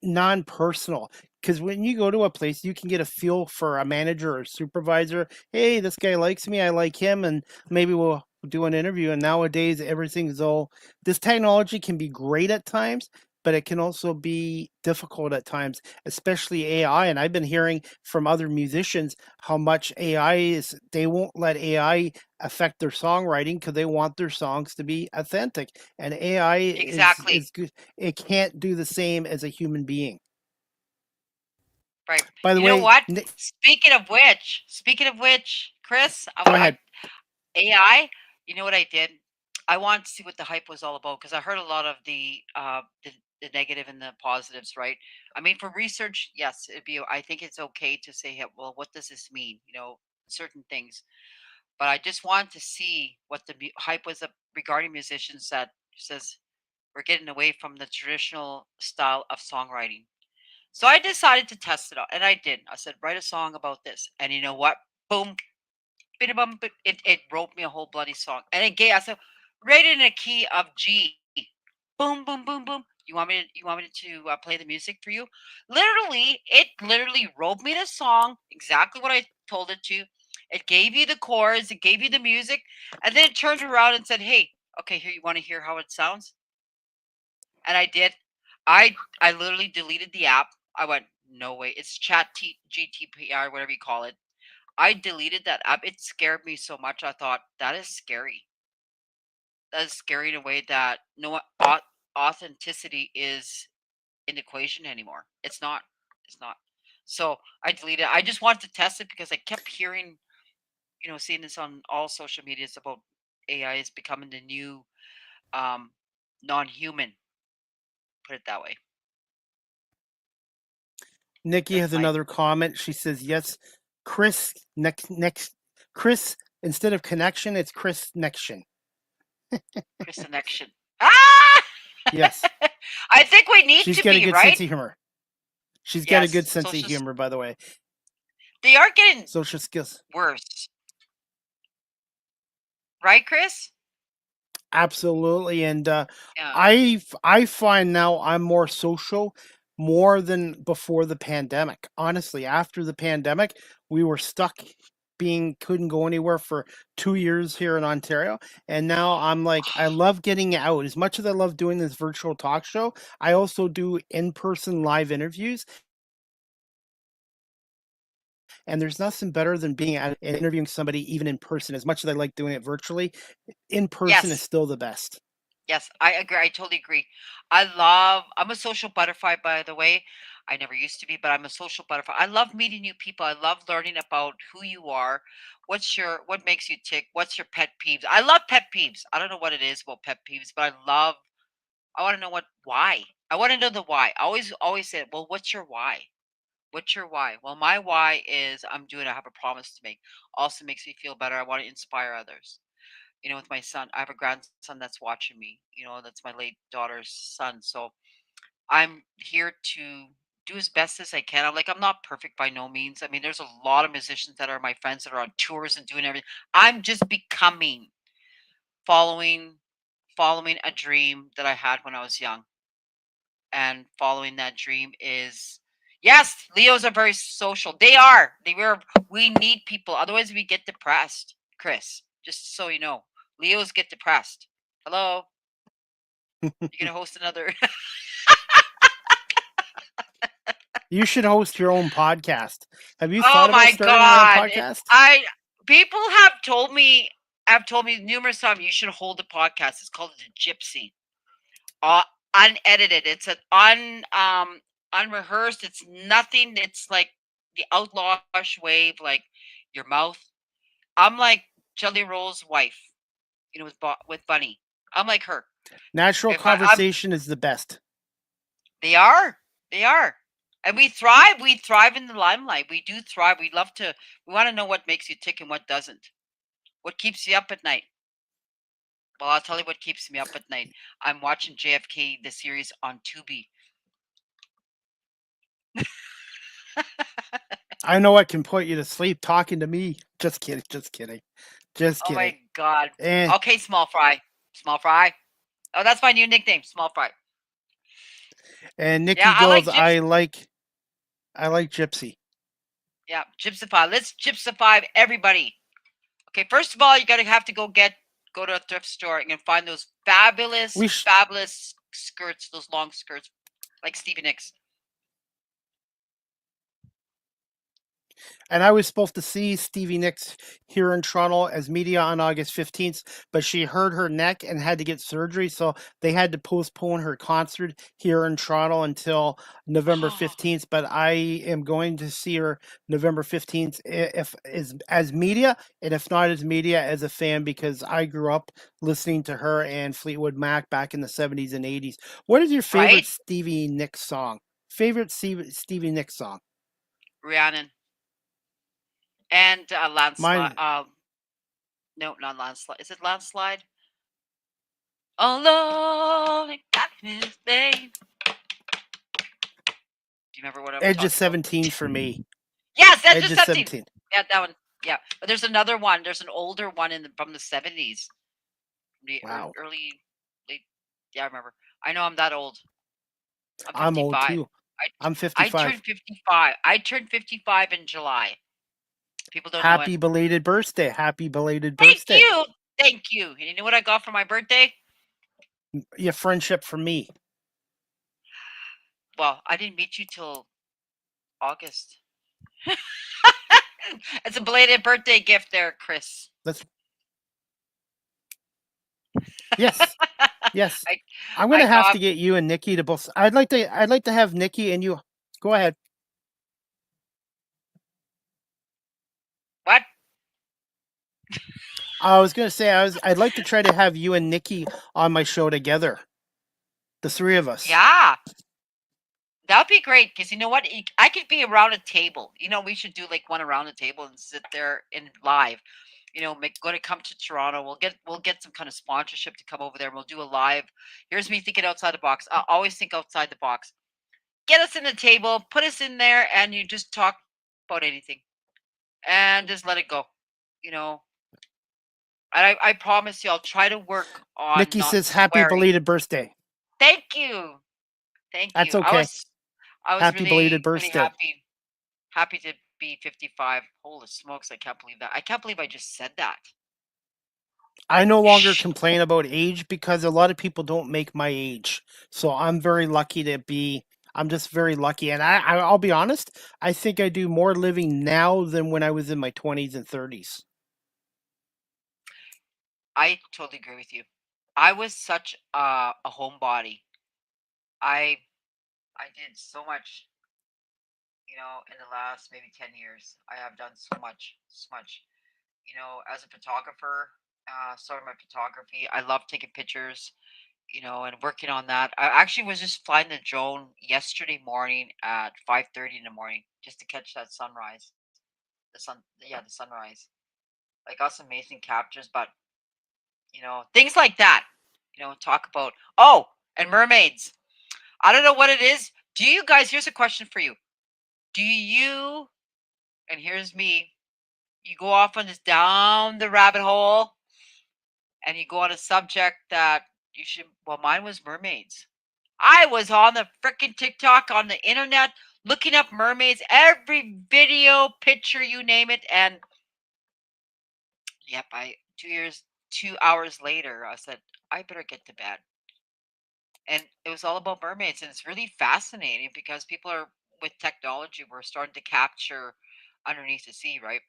non-personal. Because when you go to a place, you can get a feel for a manager or supervisor. Hey, this guy likes me, I like him, and maybe we'll do an interview. And nowadays, everything's all this technology can be great at times, but it can also be difficult at times, especially AI. And I've been hearing from other musicians how much AI is, they won't let AI affect their songwriting because they want their songs to be authentic. And AI exactly. is good. It can't do the same as a human being. Right. By the You know way, what? Speaking of which, Chris, go ahead. AI. You know what I did? I wanted to see what the hype was all about because I heard a lot of the negative and the positives. Right. I mean, for research, yes, it'd be. I think it's okay to say, hey, well, what does this mean? Certain things. But I just wanted to see what the hype was regarding musicians that says we're getting away from the traditional style of songwriting. So I decided to test it out, and I did. I said, write a song about this, and you know what? Boom, bidabum, it wrote me a whole bloody song, and it gave. I said, write it in a key of G. Boom, boom, boom, boom. You want me to play the music for you? Literally, it literally wrote me the song exactly what I told it to. It gave you the chords, it gave you the music, and then it turned around and said, "Hey, okay, here you want to hear how it sounds?" And I did. I literally deleted the app. I went, no way. It's GTPR, whatever you call it. I deleted that app. It scared me so much. I thought that is scary. That is scary in a way that no authenticity is in the equation anymore. It's not. It's not. So I deleted it. I just wanted to test it because I kept hearing, seeing this on all social medias about AI is becoming the new um, non-human. Put it that way. Nikki That's has my another comment. She says, "Yes, Chris next Chris instead of connection, it's Chris Nection." Chris connection. Ah! Yes, I think we need she's to got a be good right. sense of humor. She's got a good Yes, sense of humor, by the way. they are getting Social skills. worse, right, Chris? Absolutely, and Yeah. I find now I'm more social more than before the pandemic. Honestly, after the pandemic, we were stuck being couldn't go anywhere for 2 years here in Ontario, and now I'm like I love getting out. As much as I love doing this virtual talk show, I also do in-person live interviews, and there's nothing better than being at and interviewing somebody even in person. As much as I like doing it virtually, in person is Yes. still the best. Yes, I agree. I totally agree. I'm a social butterfly, by the way. I never used to be, but I'm a social butterfly. I love meeting new people. I love learning about who you are. What makes you tick? What's your pet peeves? I love pet peeves. I don't know what it is about pet peeves, but I want to know why. I want to know the why. I always say, well, what's your why? What's your why? Well, my why is I have a promise to make. Also makes me feel better. I want to inspire others. With my son, I have a grandson that's watching me. That's my late daughter's son. So I'm here to do as best as I can. I'm not perfect by no means. I mean, there's a lot of musicians that are my friends that are on tours and doing everything. I'm just becoming, following, following a dream that I had when I was young, and following that dream is, yes, Leos are very social. They are. We need people. Otherwise we get depressed, Chris. Just so you know. Leos get depressed. Hello? You're gonna host another. You should host your own podcast. Have you Oh thought about my starting your own god. podcast? People have told me numerous times you should hold a podcast. It's called The Gypsy. uh, Unedited. It's an unrehearsed. It's nothing. It's like the outlawish wave, like your mouth. I'm like Jelly Roll's wife, with Bunny. I'm like her. Natural If I'm conversation is the best. They are. They are. And we thrive. We thrive in the limelight. We do thrive. We love to. We want to know what makes you tick and what doesn't. What keeps you up at night? Well, I'll tell you what keeps me up at night. I'm watching JFK, the series on Tubi. I know what can put you to sleep talking to me. Just kidding. Just kidding. Just Oh my kidding. God. And Okay, small fry. Small fry. Oh, that's my new nickname, small fry. and Yeah, Nikki I like goes, gyps. I like Gypsy. Yeah, gypsify. Let's gypsify everybody. Okay, first of all, you gotta have to go to a thrift store and find those fabulous, We sh- fabulous skirts, those long skirts, like Stevie Nicks. And I was supposed to see Stevie Nicks here in Toronto as media on August 15th, but she hurt her neck and had to get surgery. So they had to postpone her concert here in Toronto until November Oh, 15th. But I am going to see her November 15th if as media, and if not as media, as a fan, because I grew up listening to her and Fleetwood Mac back in the 70s and 80s. What is your favorite right? Stevie Nicks song? Favorite Stevie Nicks song? Rhiannon and landslide. Mine. No, not landslide. Is it landslide? Alone in darkness, babe. Do you remember what I'm Edge of talking about? 17 for me. Yes, that's Edge just of 17. 17. Yeah, that one. Yeah, but there's another one. There's an older one from the 70s, the Wow. early, late. Yeah, I remember. I know I'm that old. I'm I'm old 55. too. I I'm I 55. turned 55. I turned 55 in July. People don't know it. Happy belated birthday. Happy belated Thank birthday. you. Thank you. And you know what I got for my birthday? Your friendship for me. Well, I didn't meet you till August. It's a belated birthday gift there, Chris. Let's Yes. Yes. I I'm I gonna have got to get you and Nikki to both. I'd like to have Nikki and you. Go ahead. what? I was gonna say I'd like to try to have you and Nikki on my show together. The three of us. Yeah. That'd be great because you know what? I could be around a table. We should do like one around a table and sit there in live. Make going to come to Toronto. We'll get some kind of sponsorship to come over there. And we'll do a live. Here's me thinking outside the box. I always think outside the box. Get us in the table, put us in there, and you just talk about anything and just let it go. You know, and I promise you, I'll try to work on Nikki not says happy swearing. belated birthday. Thank you, thank That's you. I okay. was I was Happy belated really really birthday. happy to be 55. Holy smokes, I can't believe that. I can't believe I just said that. I no longer Shh. complain about age because a lot of people don't make my age. So I'm very lucky to be. I'm just very lucky, and I'll be honest. I think I do more living now than when I was in my 20s and 30s. I totally agree with you. I was such a homebody. I I did so much, in the last maybe 10 years. I have done so much, so much. As a photographer, started my photography. I love taking pictures, and working on that. I actually was just flying the drone yesterday morning at 5:30 in the morning just to catch that sunrise. The sunrise. I got some amazing captures, but things like that. Talk about and mermaids. I don't know what it is. Do you guys? Here's a question for you. Do you? And here's me. You go off on this down the rabbit hole, and you go on a subject that you should. Well, mine was mermaids. I was on the freaking TikTok on the internet looking up mermaids, every video, picture, you name it, and yep, 2 hours later, I said I better get to bed, and it was all about mermaids, and it's really fascinating because people are with technology, we're starting to capture underneath the sea, right?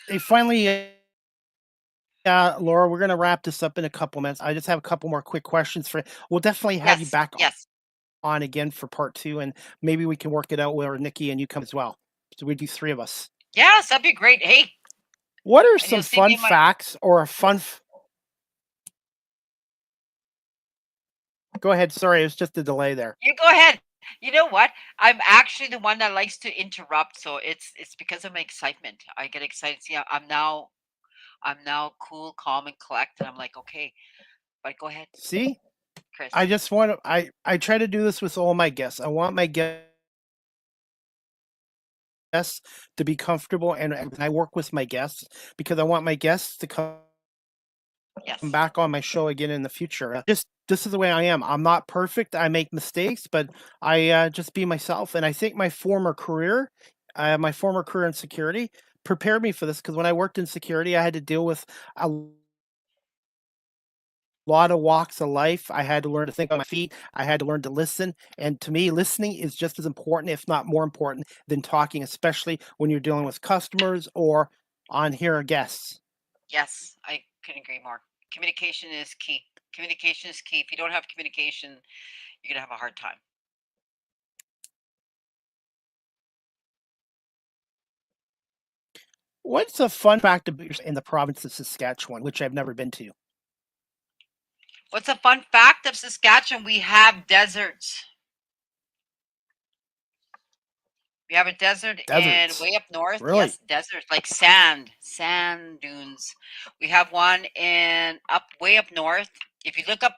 Hey, finally, Laura, we're gonna wrap this up in a couple minutes. I just have a couple more quick questions for. We'll definitely have you Yes, back yes, on again for part two, and maybe we can work it out where Nikki and you come as well. So we do three of us. yes, that'd be great. Hey, What are and you'll some see me fun in my. facts or a Go ahead. Sorry, it was just a delay there. You go ahead. You know what? I'm actually the one that likes to interrupt, so it's because of my excitement. I get excited. See, I'm now cool, calm, and collect, and I'm like, okay, but go ahead, See, I Chris. just want to. I try to do this with all my guests. I want my guests to be comfortable, and I work with my guests because I want my guests to come Yes, back on my show again in the future. Just this is the way I am. I'm not perfect. I make mistakes, but I just be myself. And I think my former career in security, prepared me for this because when I worked in security, I had to deal with a lot of walks of life. I had to learn to think on my feet. I had to learn to listen. And to me, listening is just as important, if not more important, than talking, especially when you're dealing with customers or on here guests. yes, I couldn't agree more. Communication is key. Communication is key. If you don't have communication, you're gonna have a hard time. What's a fun fact about yourself in the province of Saskatchewan, which I've never been to? What's a fun fact of Saskatchewan? We have deserts. We have a desert in Deserts. way up north. Really? Yes, desert like sand dunes. We have one in up way up north. If you look up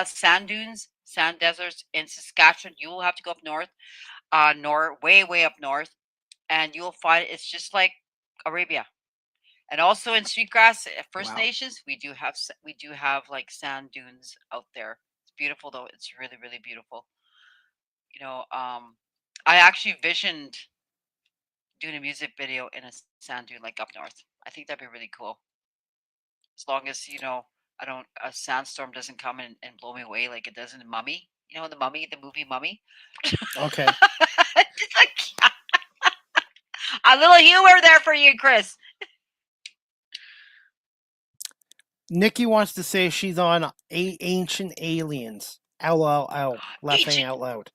sand dunes, sand deserts in Saskatchewan, you will have to go up north, way up north, and you'll find it's just like Arabia. And also in Sweetgrass, First Wow. Nations, we do have like sand dunes out there. It's beautiful though. It's really really beautiful. You know, I actually visioned doing a music video in a sand dune like up north. I think that'd be really cool. As long as I don't a sandstorm doesn't come and blow me away like it does in the Mummy. You know, the Mummy, the movie Mummy. Okay. Just like a little humor there for you, Chris. Nikki wants to say she's on Ancient Aliens. LOL. Laughing Ancient. out loud.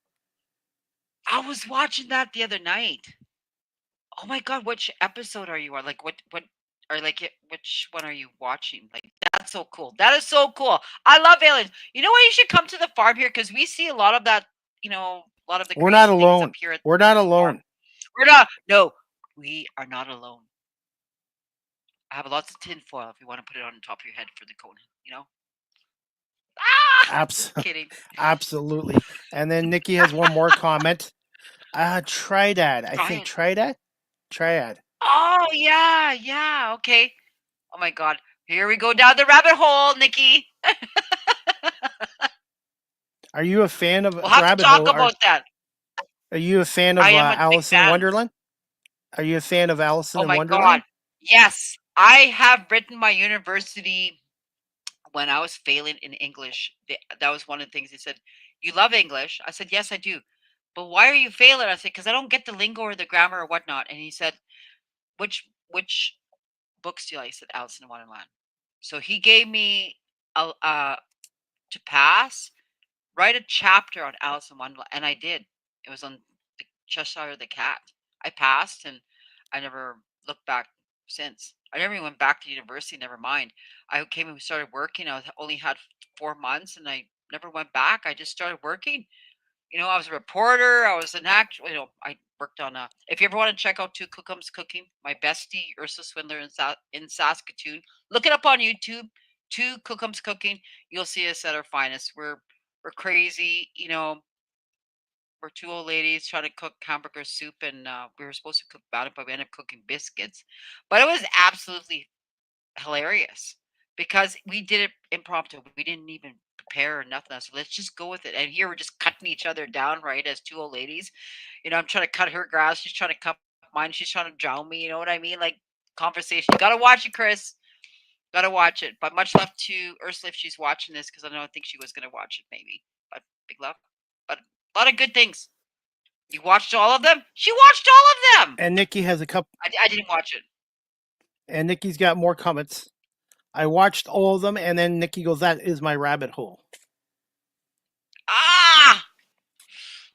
I was watching that the other night. Oh my god, which episode are you on? Like what or like which one are you watching? Like that's so cool. That is so cool. I love aliens. You know what? You should come to the farm here because we see a lot of that. A lot of the We're not crazy things up alone. here at We're not the farm. alone. We're not. No, we are not alone. I have lots of tin foil if you want to put it on the top of your head for the cone. You know. Ah, Abs- just kidding. Absolutely. And then Nikki has one more comment. Triad. I think Brian. Triad? Triad. Oh yeah, yeah. Okay. Oh my god. Here we go down the rabbit hole, Nikki. Are you a fan We'll of have to Rabbit talk Hole? about that. Are you a fan I of am a big Alice in fan. Wonderland? Are you a fan of Alice Oh in my god. Wonderland? Yes, I have written my university when I was failing in English. That was one of the things they said. You love English? I said, yes, I do. But why are you failing? I said, because I don't get the lingo or the grammar or whatnot. And he said, which books do you like? I said, Alice in Wonderland. So he gave me to pass, write a chapter on Alice in Wonderland, and I did. It was on the Cheshire the Cat. I passed, and I never looked back since. I never even went back to university. Never mind. I came and started working. Only had 4 months, and I never went back. I just started working. I was a reporter. I was an actor. I worked on a. If you ever want to check out Two Cookums Cooking, my bestie Ursula Swindler in Saskatoon, look it up on YouTube. Two Cookums Cooking. You'll see us at our finest. We're crazy. We're two old ladies trying to cook hamburger soup, and we were supposed to cook about it, but we ended up cooking biscuits. But it was absolutely hilarious because we did it impromptu. We didn't even prepare or nothing. So let's just go with it. And here we're just cutting each other down, right? As two old ladies. I'm trying to cut her grass. She's trying to cut mine. She's trying to drown me. You know what I mean? Like conversation. You gotta watch it, Chris. Gotta watch it. But much love to Ursula if she's watching this because I don't think she was gonna watch it maybe. But big love. But a lot of good things. You watched all of them? She watched all of them. And Nikki has a couple. I didn't watch it. And Nikki's got more comments. I watched all of them, and then Nikki goes, "That is my rabbit hole." Ah!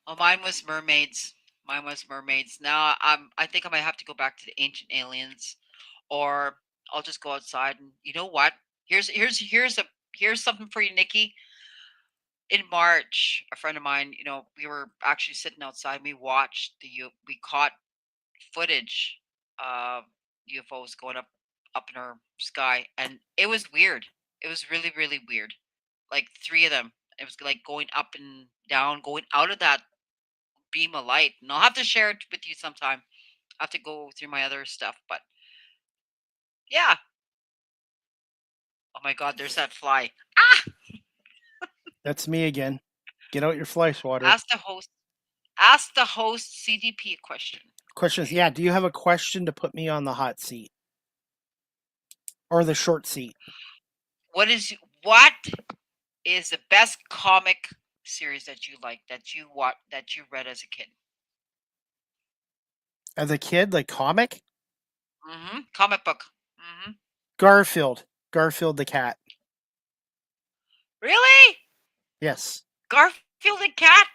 Oh, mine was mermaids. Mine was mermaids. Now I think I might have to go back to the ancient aliens, or I'll just go outside. And you know what? Here's something for you, Nikki. In March, a friend of mine, we were actually sitting outside. We caught footage of UFOs going up in our sky, and it was weird. It was really, really weird. Like three of them. It was like going up and down, going out of that beam of light. And I'll have to share it with you sometime. I have to go through my other stuff, but yeah. Oh my God, there's that fly. Ah! That's me again. Get out your fly swatter. Ask the host. Ask the host CDP a question. Questions. Yeah. Do you have a question to put me on the hot seat or the short seat? What is the best comic series that you like, that you read as a kid? As a kid, like comic? Comic book. Garfield. Garfield the cat. Really? Yes. Garfield the cat?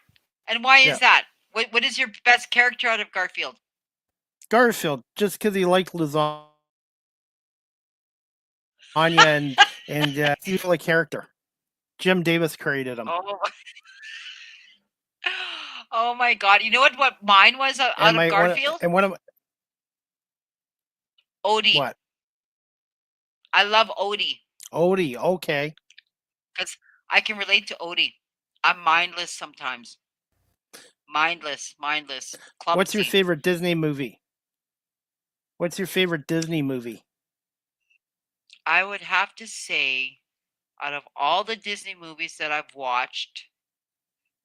And why Yeah. is that? What is your best character out of Garfield? Garfield, just because he liked lasagna and he's a character. Jim Davis created him. Oh. Oh my God! You know what mine was out of Garfield? Odie. What? I love Odie. Odie, okay. Because I can relate to Odie. I'm mindless sometimes. Mindless, clumsy. What's your favorite Disney movie? What's your favorite Disney movie? I would have to say, out of all the Disney movies that I've watched,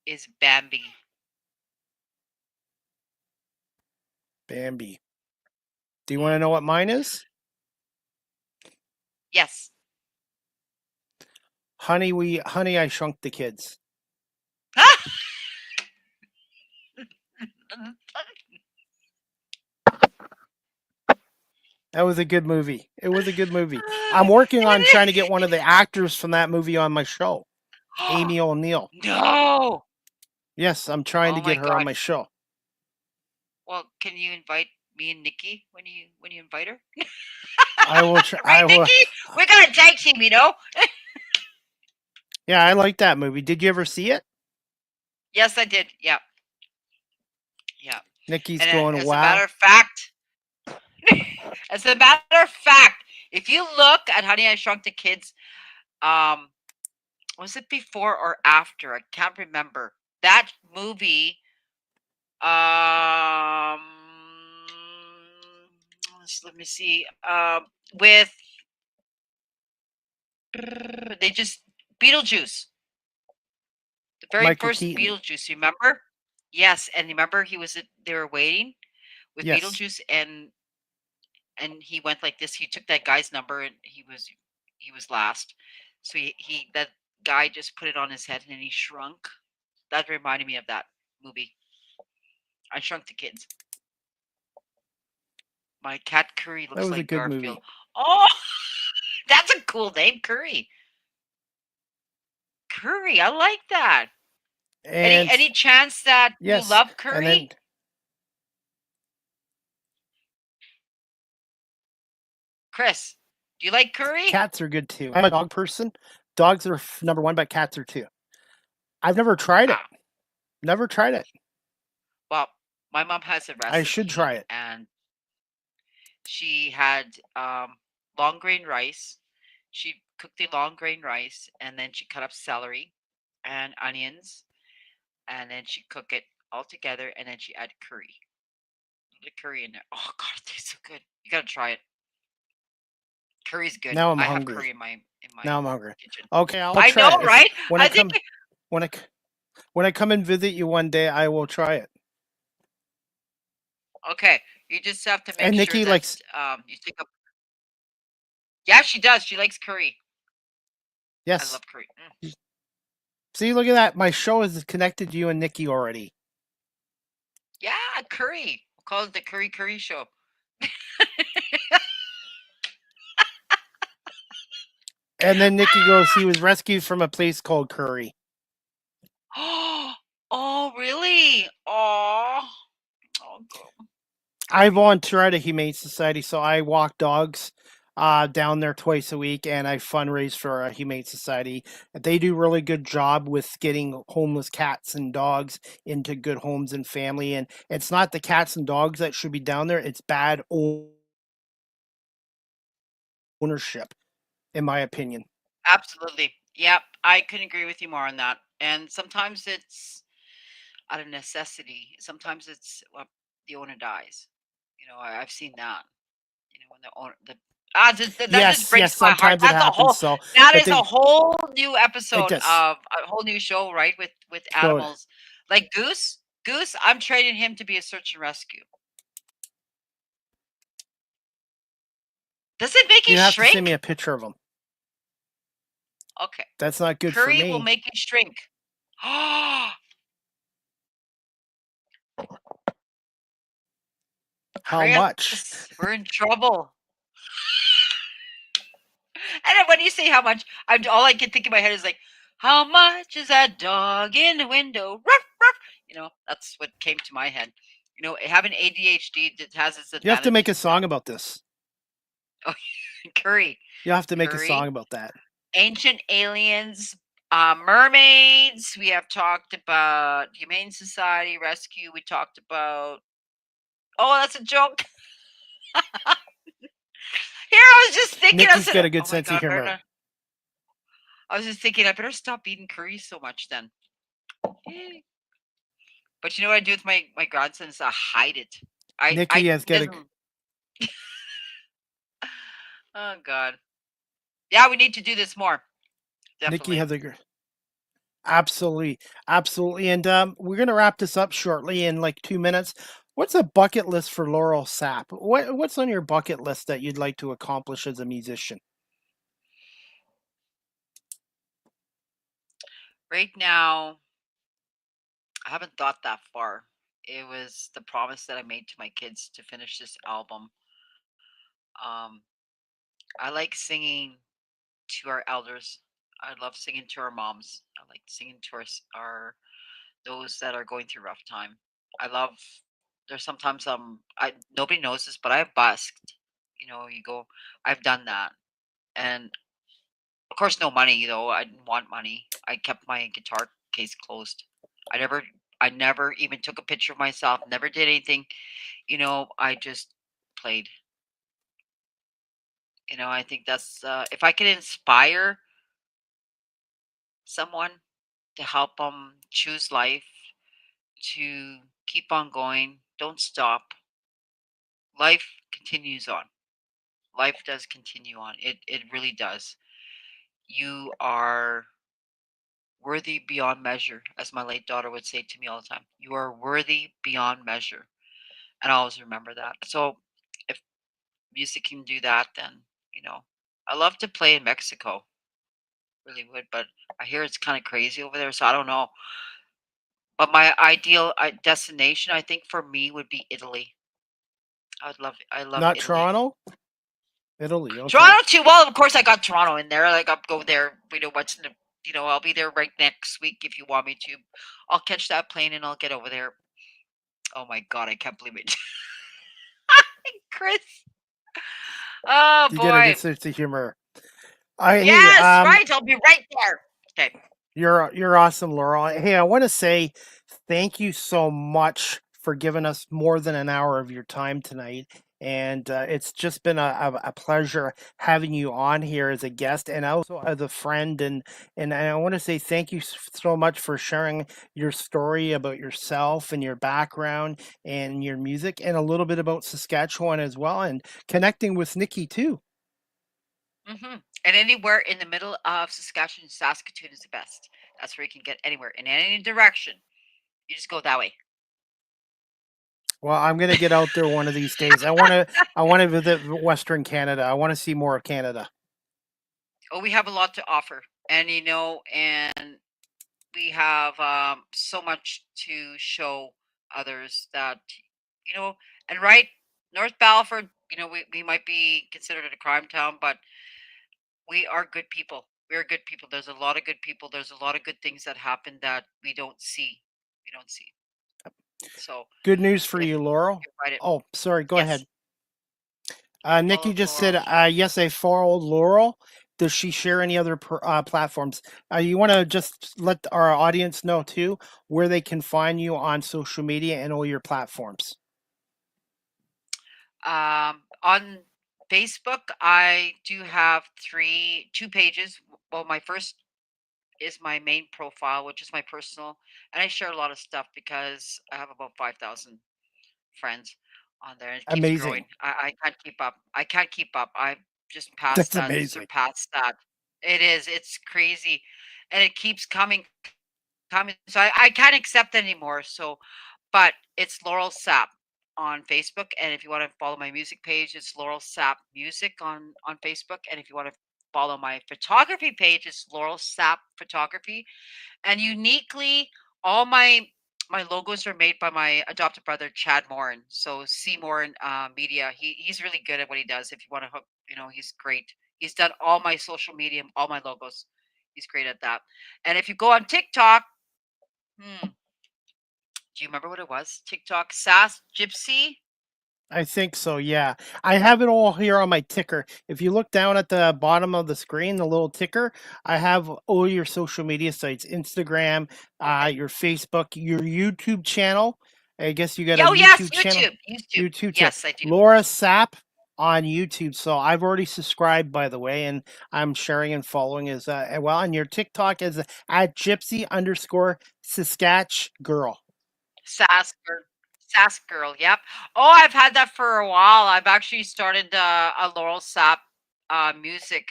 is Bambi. Bambi. Do you want to know what mine is? Yes. Honey, I Shrunk the Kids. That was a good movie. It was a good movie. I'm working on trying to get one of the actors from that movie on my show. Amy O'Neill. No. Yes, I'm trying to get her on my show. Well, can you invite me and Nikki when you invite her? I will try. Right, Nikki? We're gonna tag team, Yeah, I like that movie. Did you ever see it? Yes, I did. Yeah. Nikki's going, wow. As a matter of fact, if you look at Honey, I Shrunk the Kids, was it before or after? I can't remember. That movie, let me see, with Beetlejuice. The very Michael first Keaton. Beetlejuice, remember? Yes, and remember they were waiting with Beetlejuice, and he went like this. He took that guy's number, and he was last. So that guy just put it on his head, and then he shrunk. That reminded me of that movie. I Shrunk the Kids. My cat Curry looks like Garfield. Movie. Oh, that's a cool name, Curry. Curry, I like that. And any chance that you love Curry? Chris, do you like Curry? Cats are good too. I'm a dog person. Dogs are number one, but cats are two. I've never tried it. Never tried it. Well, my mom has a recipe. I should try it. And she had long grain rice. She cooked the long grain rice, and then she cut up celery and onions, and then she cooked it all together, and then she added curry. The curry in there. Oh God, it tastes so good. You gotta try it. Curry's good. Now I'm hungry. Have curry in my now I'm hungry. Kitchen. Okay, I'll try it. I know, right? When I come and visit you one day, I will try it. Okay, you just have to make and sure Nikki that likes... you take up. Yeah, she does. She likes curry. Yes. I love curry. See, look at that. My show is connected to you and Nikki already. Yeah, curry. We'll call it the Curry Show. And then Nikki goes, he was rescued from a place called Curry. Oh, really? Oh, I volunteer at a humane society, so I walk dogs down there twice a week, and I fundraise for a humane society. They do really good job with getting homeless cats and dogs into good homes and family. And it's not the cats and dogs that should be down there; it's bad ownership, in my opinion. Absolutely. Yep. I couldn't agree with you more on that. And sometimes it's out of necessity. Sometimes it's the owner dies. I've seen that. When the owner, that just Yes, breaks yes, my heart. sometimes it happens. So, That but is a whole new it episode does. of a whole new show, right? With So animals like Goose. Goose, I'm trading him to be a search and rescue. Does it make you you have to send me shrink? a picture of them. Okay. That's not good for Curry will me. make you shrink. How much? Chris, we're in trouble. And then when you say how much, all I can think in my head is like, how much is that dog in the window? Ruff, ruff. That's what came to my head. Having ADHD that has its You have to make a advantages. song about this. Oh, Curry, You have to make a song Curry, about that. ancient aliens, mermaids. We have talked about Humane Society rescue. We talked about. Oh, that's a joke. Here, I was just thinking. I Nikki's said, got a good "Oh my sense of god, better humor. not." I was just thinking, I better stop eating curry so much then. But you know what I do with my grandsons? I hide it. Nikki has got a doesn't. Oh God. Yeah, we need to do this more. Nikki Definitely. has a absolutely, absolutely. And we're gonna wrap this up shortly in like 2 minutes. What's a bucket list for Laurel Sapp? What's on your bucket list that you'd like to accomplish as a musician? Right now, I haven't thought that far. It was the promise that I made to my kids to finish this album. Um, I like singing to our elders. I love singing to our moms. I like singing to our those that are going through rough time. I love. There's sometimes I nobody knows this, but I've busked. You go. I've done that, and of course, no money though. I didn't want money. I kept my guitar case closed. I never, I never even took a picture of myself. Never did anything. I just played. I think that's if I can inspire someone to help them choose life, to keep on going, don't stop. Life continues on. Life does continue on. It really does. You are worthy beyond measure, as my late daughter would say to me all the time. You are worthy beyond measure. And I always remember that. So if music can do that, then, you know, I love to play in Mexico, really would, but I hear it's kind of crazy over there, so I don't know. But my ideal destination, I think for me, would be Italy. I love Not Italy. Toronto? Italy, okay. Toronto too. Well, of course, I got Toronto in there. Like I'll go there. What's in the, I'll be there right next week if you want me to. I'll catch that plane and I'll get over there. Oh my god, I can't believe it, Chris. Oh You get a good boy. sense of humor. I hey, Yes, right. I'll be right there. Okay. you're awesome, Laurel. Hey, I want to say thank you so much for giving us more than an hour of your time tonight. And it's just been a pleasure having you on here as a guest and also as a friend. And I want to say thank you so much for sharing your story about yourself and your background and your music and a little bit about Saskatchewan as well and connecting with Nikki too. And anywhere in the middle of Saskatchewan, Saskatoon is the best. That's where you can get anywhere in any direction. You just go that way. Well, I'm gonna get out there one of these days. I wanna visit Western Canada. I want to see more of Canada. Oh, we have a lot to offer, and and we have so much to show others that you know. And right, North Battleford, we might be considered a crime town, but we are good people. We are good people. There's a lot of good people. There's a lot of good things that happen that we don't see. We don't see. So Good news for if you, Laurel. you write it, Oh, sorry. Go yes. ahead. Nikki Follow just said, Laurel. yes, I followed Laurel. Does she share any other platforms? You want to just let our audience know too where they can find you on social media and all your platforms. On Facebook, I do have two pages. Well, my first is my main profile, which is my personal, and I share a lot of stuff because I have about 5,000 friends on there. And it keeps growing. Amazing. I can't keep up. I can't keep up. I just passed That's that, amazing. surpassed that. It is. It's crazy, and it keeps coming, coming. So I can't accept anymore. So, but it's Laurel Sapp on Facebook, and if you want to follow my music page, it's Laurel Sapp Music on Facebook, and if you want to follow my photography page, it's Laurel Sapp Photography. And uniquely, all my logos are made by my adopted brother Chad Morin. So C Morin Media. He's really good at what he does. If you want to hook, he's great. He's done all my social media, all my logos. He's great at that. And if you go on TikTok, do you remember what it was? TikTok Sass Gypsy. I think so, yeah. I have it all here on my ticker. If you look down at the bottom of the screen, the little ticker, I have all your social media sites, Instagram, Okay. your Facebook, your YouTube channel. I guess you got a Oh yes, YouTube channel. YouTube. YouTube channel. Yes, I do. Laura Sapp on YouTube. So I've already subscribed, by the way, and I'm sharing and following as well. And your TikTok is at gypsy_Saskatch girl. Sass girl. Sass girl. Yep. Oh, I've had that for a while. I've actually started a Laurel Sapp music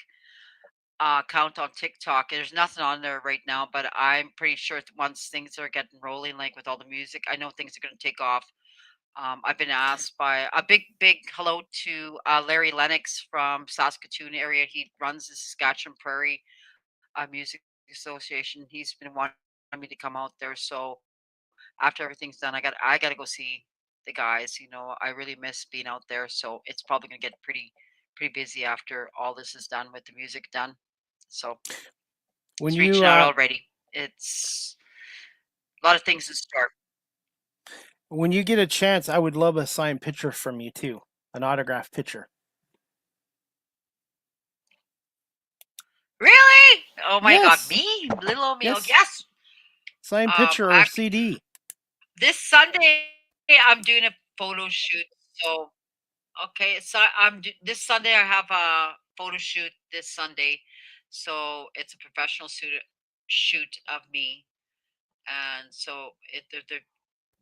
account on TikTok. There's nothing on there right now, but I'm pretty sure once things are getting rolling, like with all the music, I know things are going to take off. I've been asked by a big hello to Larry Lennox from Saskatoon area. He runs the Saskatchewan Prairie Music Association. He's been wanting me to come out there. So after everything's done, I got to go see the guys. I really miss being out there. So it's probably going to get pretty busy after all this is done with the music done. So When it's you reaching out already. It's a lot of things in store. when you get a chance, I would love a signed picture from you too, an autographed picture. Really? Oh my God, Yes, me, little old me. Oh yes, yes. signed picture or I, CD. this Sunday I'm doing a photo shoot. So okay, so this Sunday I have a photo shoot this Sunday. So it's a professional shoot of me, and so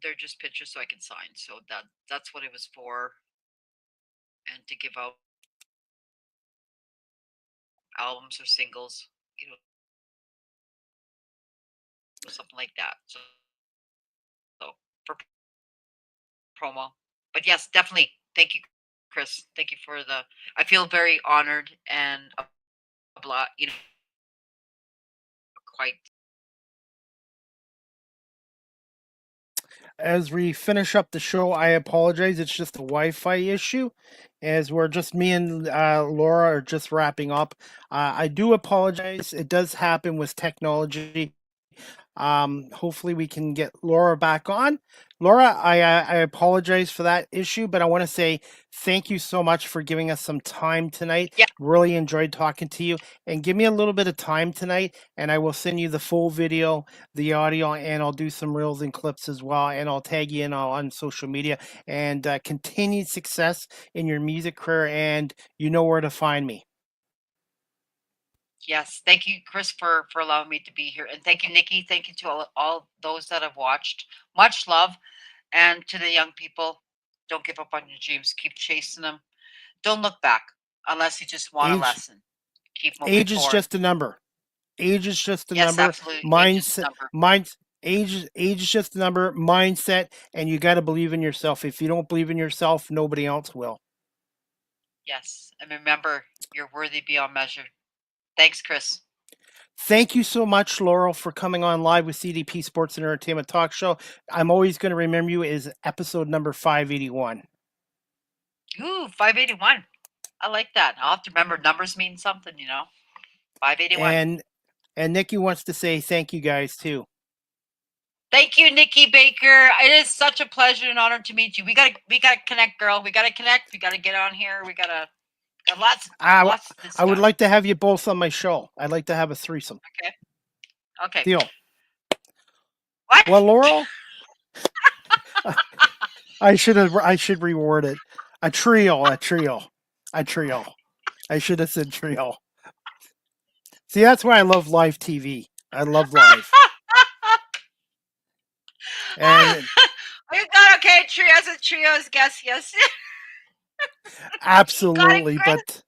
they're just pictures so I can sign. So that's what it was for, and to give out albums or singles, something like that. So for promo. But yes, definitely. Thank you, Chris. Thank you for the. I feel very honored and quite. As we finish up the show, I apologize. It's just a Wi-Fi issue, as we're just me and Laura are just wrapping up. I do apologize. It does happen with technology. Hopefully we can get Laura back on. Laura, I apologize for that issue, but I want to say thank you so much for giving us some time tonight. Yeah. Really enjoyed talking to you. And give me a little bit of time tonight, and I will send you the full video, the audio, and I'll do some reels and clips as well. And I'll tag you in on social media. And continued success in your music career, and you know where to find me. Yes. Thank you, Chris, for allowing me to be here, and thank you, Nikki. Thank you to all those that have watched. Much love, and to the young people, don't give up on your dreams. Keep chasing them. Don't look back unless you just want a Age lesson. Keep moving age is forward. just a number. Age is just a Yes, number. absolutely. Age is a Mindset, number. age is just a number. Mindset, and you got to believe in yourself. If you don't believe in yourself, nobody else will. Yes, and remember, you're worthy beyond measure. Thanks, Chris. Thank you so much, Laurel, for coming on live with CDP Sports and Entertainment Talk Show. I'm always going to remember you as episode number 581. Ooh, 581. I like that. I'll have to remember numbers mean something. 581. And Nikki wants to say thank you guys too. Thank Thank you, Nikki Baker. It is such a pleasure and honor to meet you. We gotta connect, girl. We gotta connect. We gotta get on here. We gotta got lots I, lots of I would stuff. like to have you both on my show. I'd like to have a threesome. Okay. Okay. Deal. What? Well, Laurel, I should reward it. A trio. I should have said trio. See, that's why I love live TV. I love live. And We got okay. Trios. Guess yes. absolutely, Chris. but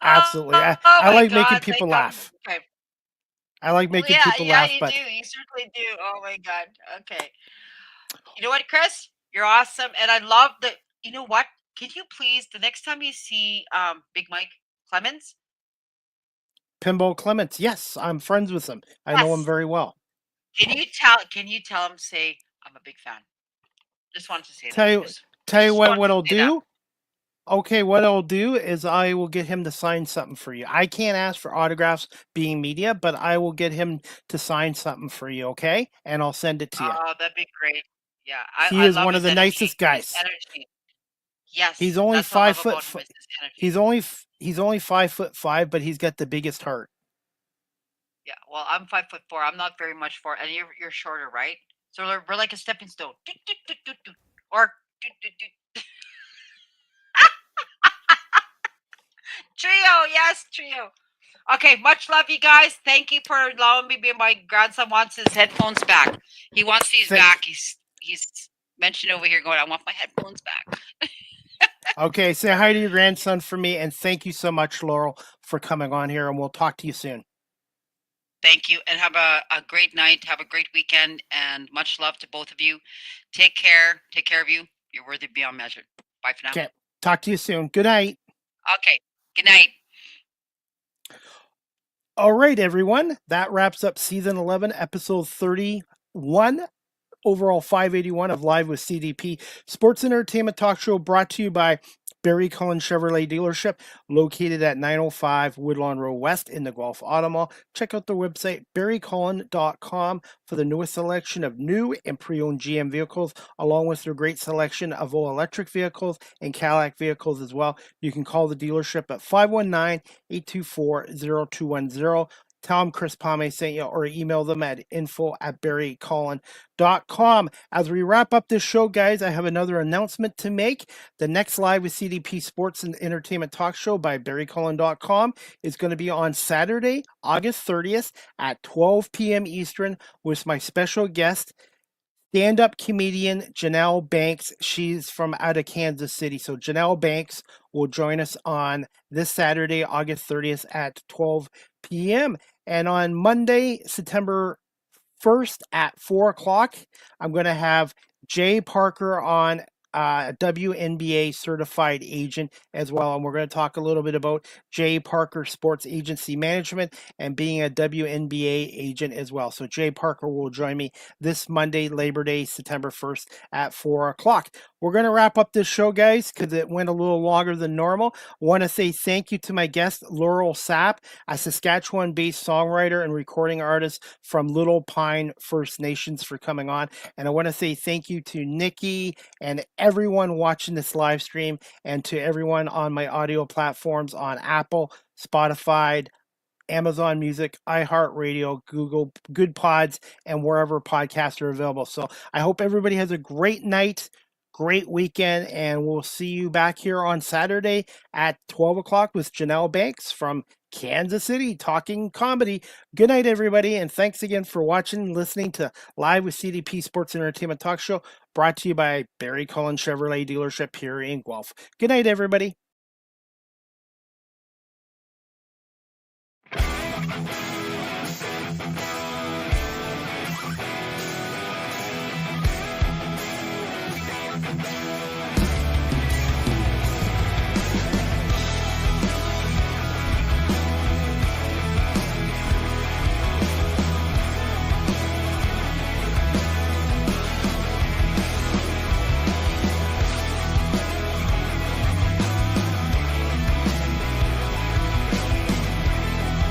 absolutely. I my like God, making people laugh. Okay. I like making people Yeah, laugh, you but do. You certainly do. Oh my God. Okay. You know what, Chris? You're awesome, and I love the. You know what? Can you please the next time you see Big Mike Clemens? Pinball Clements, yes, I'm friends with him. I know him Yes. very well. Can you tell him? Say I'm a big fan. Just wanted to say Tell that. you, I just wanted what to I'll say that. do. Okay, what I'll do is I will get him to sign something for you. I can't ask for autographs being media, but I will get him to sign something for you, okay? And I'll send it to you. Oh, that'd be great. Yeah, He I is love one of his the energy. nicest guys. He's Yes, only that's what I love 5 foot. about him is his energy. He's only 5'5", but he's got the biggest heart. Yeah, well, I'm 5'4". I'm not very much for, and you're shorter, right? So we're like a stepping stone. Or trio, yes, trio. Okay, much love, you guys. Thank you for allowing me. My grandson wants his headphones back. He wants these back. He's mentioned over here going, I want my headphones back. Okay, say hi to your grandson for me, and thank you so much, Laurel, for coming on here, and we'll talk to you soon. Thank you, and have a great night. Have a great weekend, and much love to both of you. Take care. Take care of you. You're worthy beyond measure. Bye for now. Okay, talk to you soon. Good night. Okay, good night. All right, everyone. That wraps up season 11, episode 31. Overall 581 of Live with CDP, sports entertainment talk show brought to you by Barry Cullen Chevrolet Dealership, located at 905 Woodlawn Road West in the Guelph Auto Mall. Check out their website, barrycullen.com, for the newest selection of new and pre-owned GM vehicles, along with their great selection of all-electric vehicles and Cadillac vehicles as well. You can call the dealership at 519-824-0210. Tell them Chris Palme sent you, or email them at info@barrycullen.com. As we wrap up this show, guys, I have another announcement to make. The next Live with CDP Sports and Entertainment Talk Show by barrycullen.com is going to be on Saturday, August 30th at 12 p.m. Eastern with my special guest, stand-up comedian Janelle Banks. She's from out of Kansas City. So Janelle Banks will join us on this Saturday, August 30th at 12 p.m. And on Monday, September 1st at 4 o'clock, I'm going to have Jay Parker on, WNBA certified agent as well. And we're going to talk a little bit about Jay Parker Sports Agency Management and being a WNBA agent as well. So Jay Parker will join me this Monday, Labor Day, September 1st at 4 o'clock. We're going to wrap up this show, guys, because it went a little longer than normal. I want to say thank you to my guest, Laurel Sapp, a Saskatchewan-based songwriter and recording artist from Little Pine First Nations, for coming on. And I want to say thank you to Nikki and everyone watching this live stream, and to everyone on my audio platforms on Apple, Spotify, Amazon Music, iHeartRadio, Google, Good Pods, and wherever podcasts are available. So I hope everybody has a great night, great weekend, and we'll see you back here on Saturday at 12 o'clock with Janelle Banks from Kansas City talking comedy. Good night, everybody, and thanks again for watching and listening to Live with CDP Sports Entertainment Talk Show, brought to you by Barry Cullen Chevrolet Dealership here in Guelph. Good night, everybody.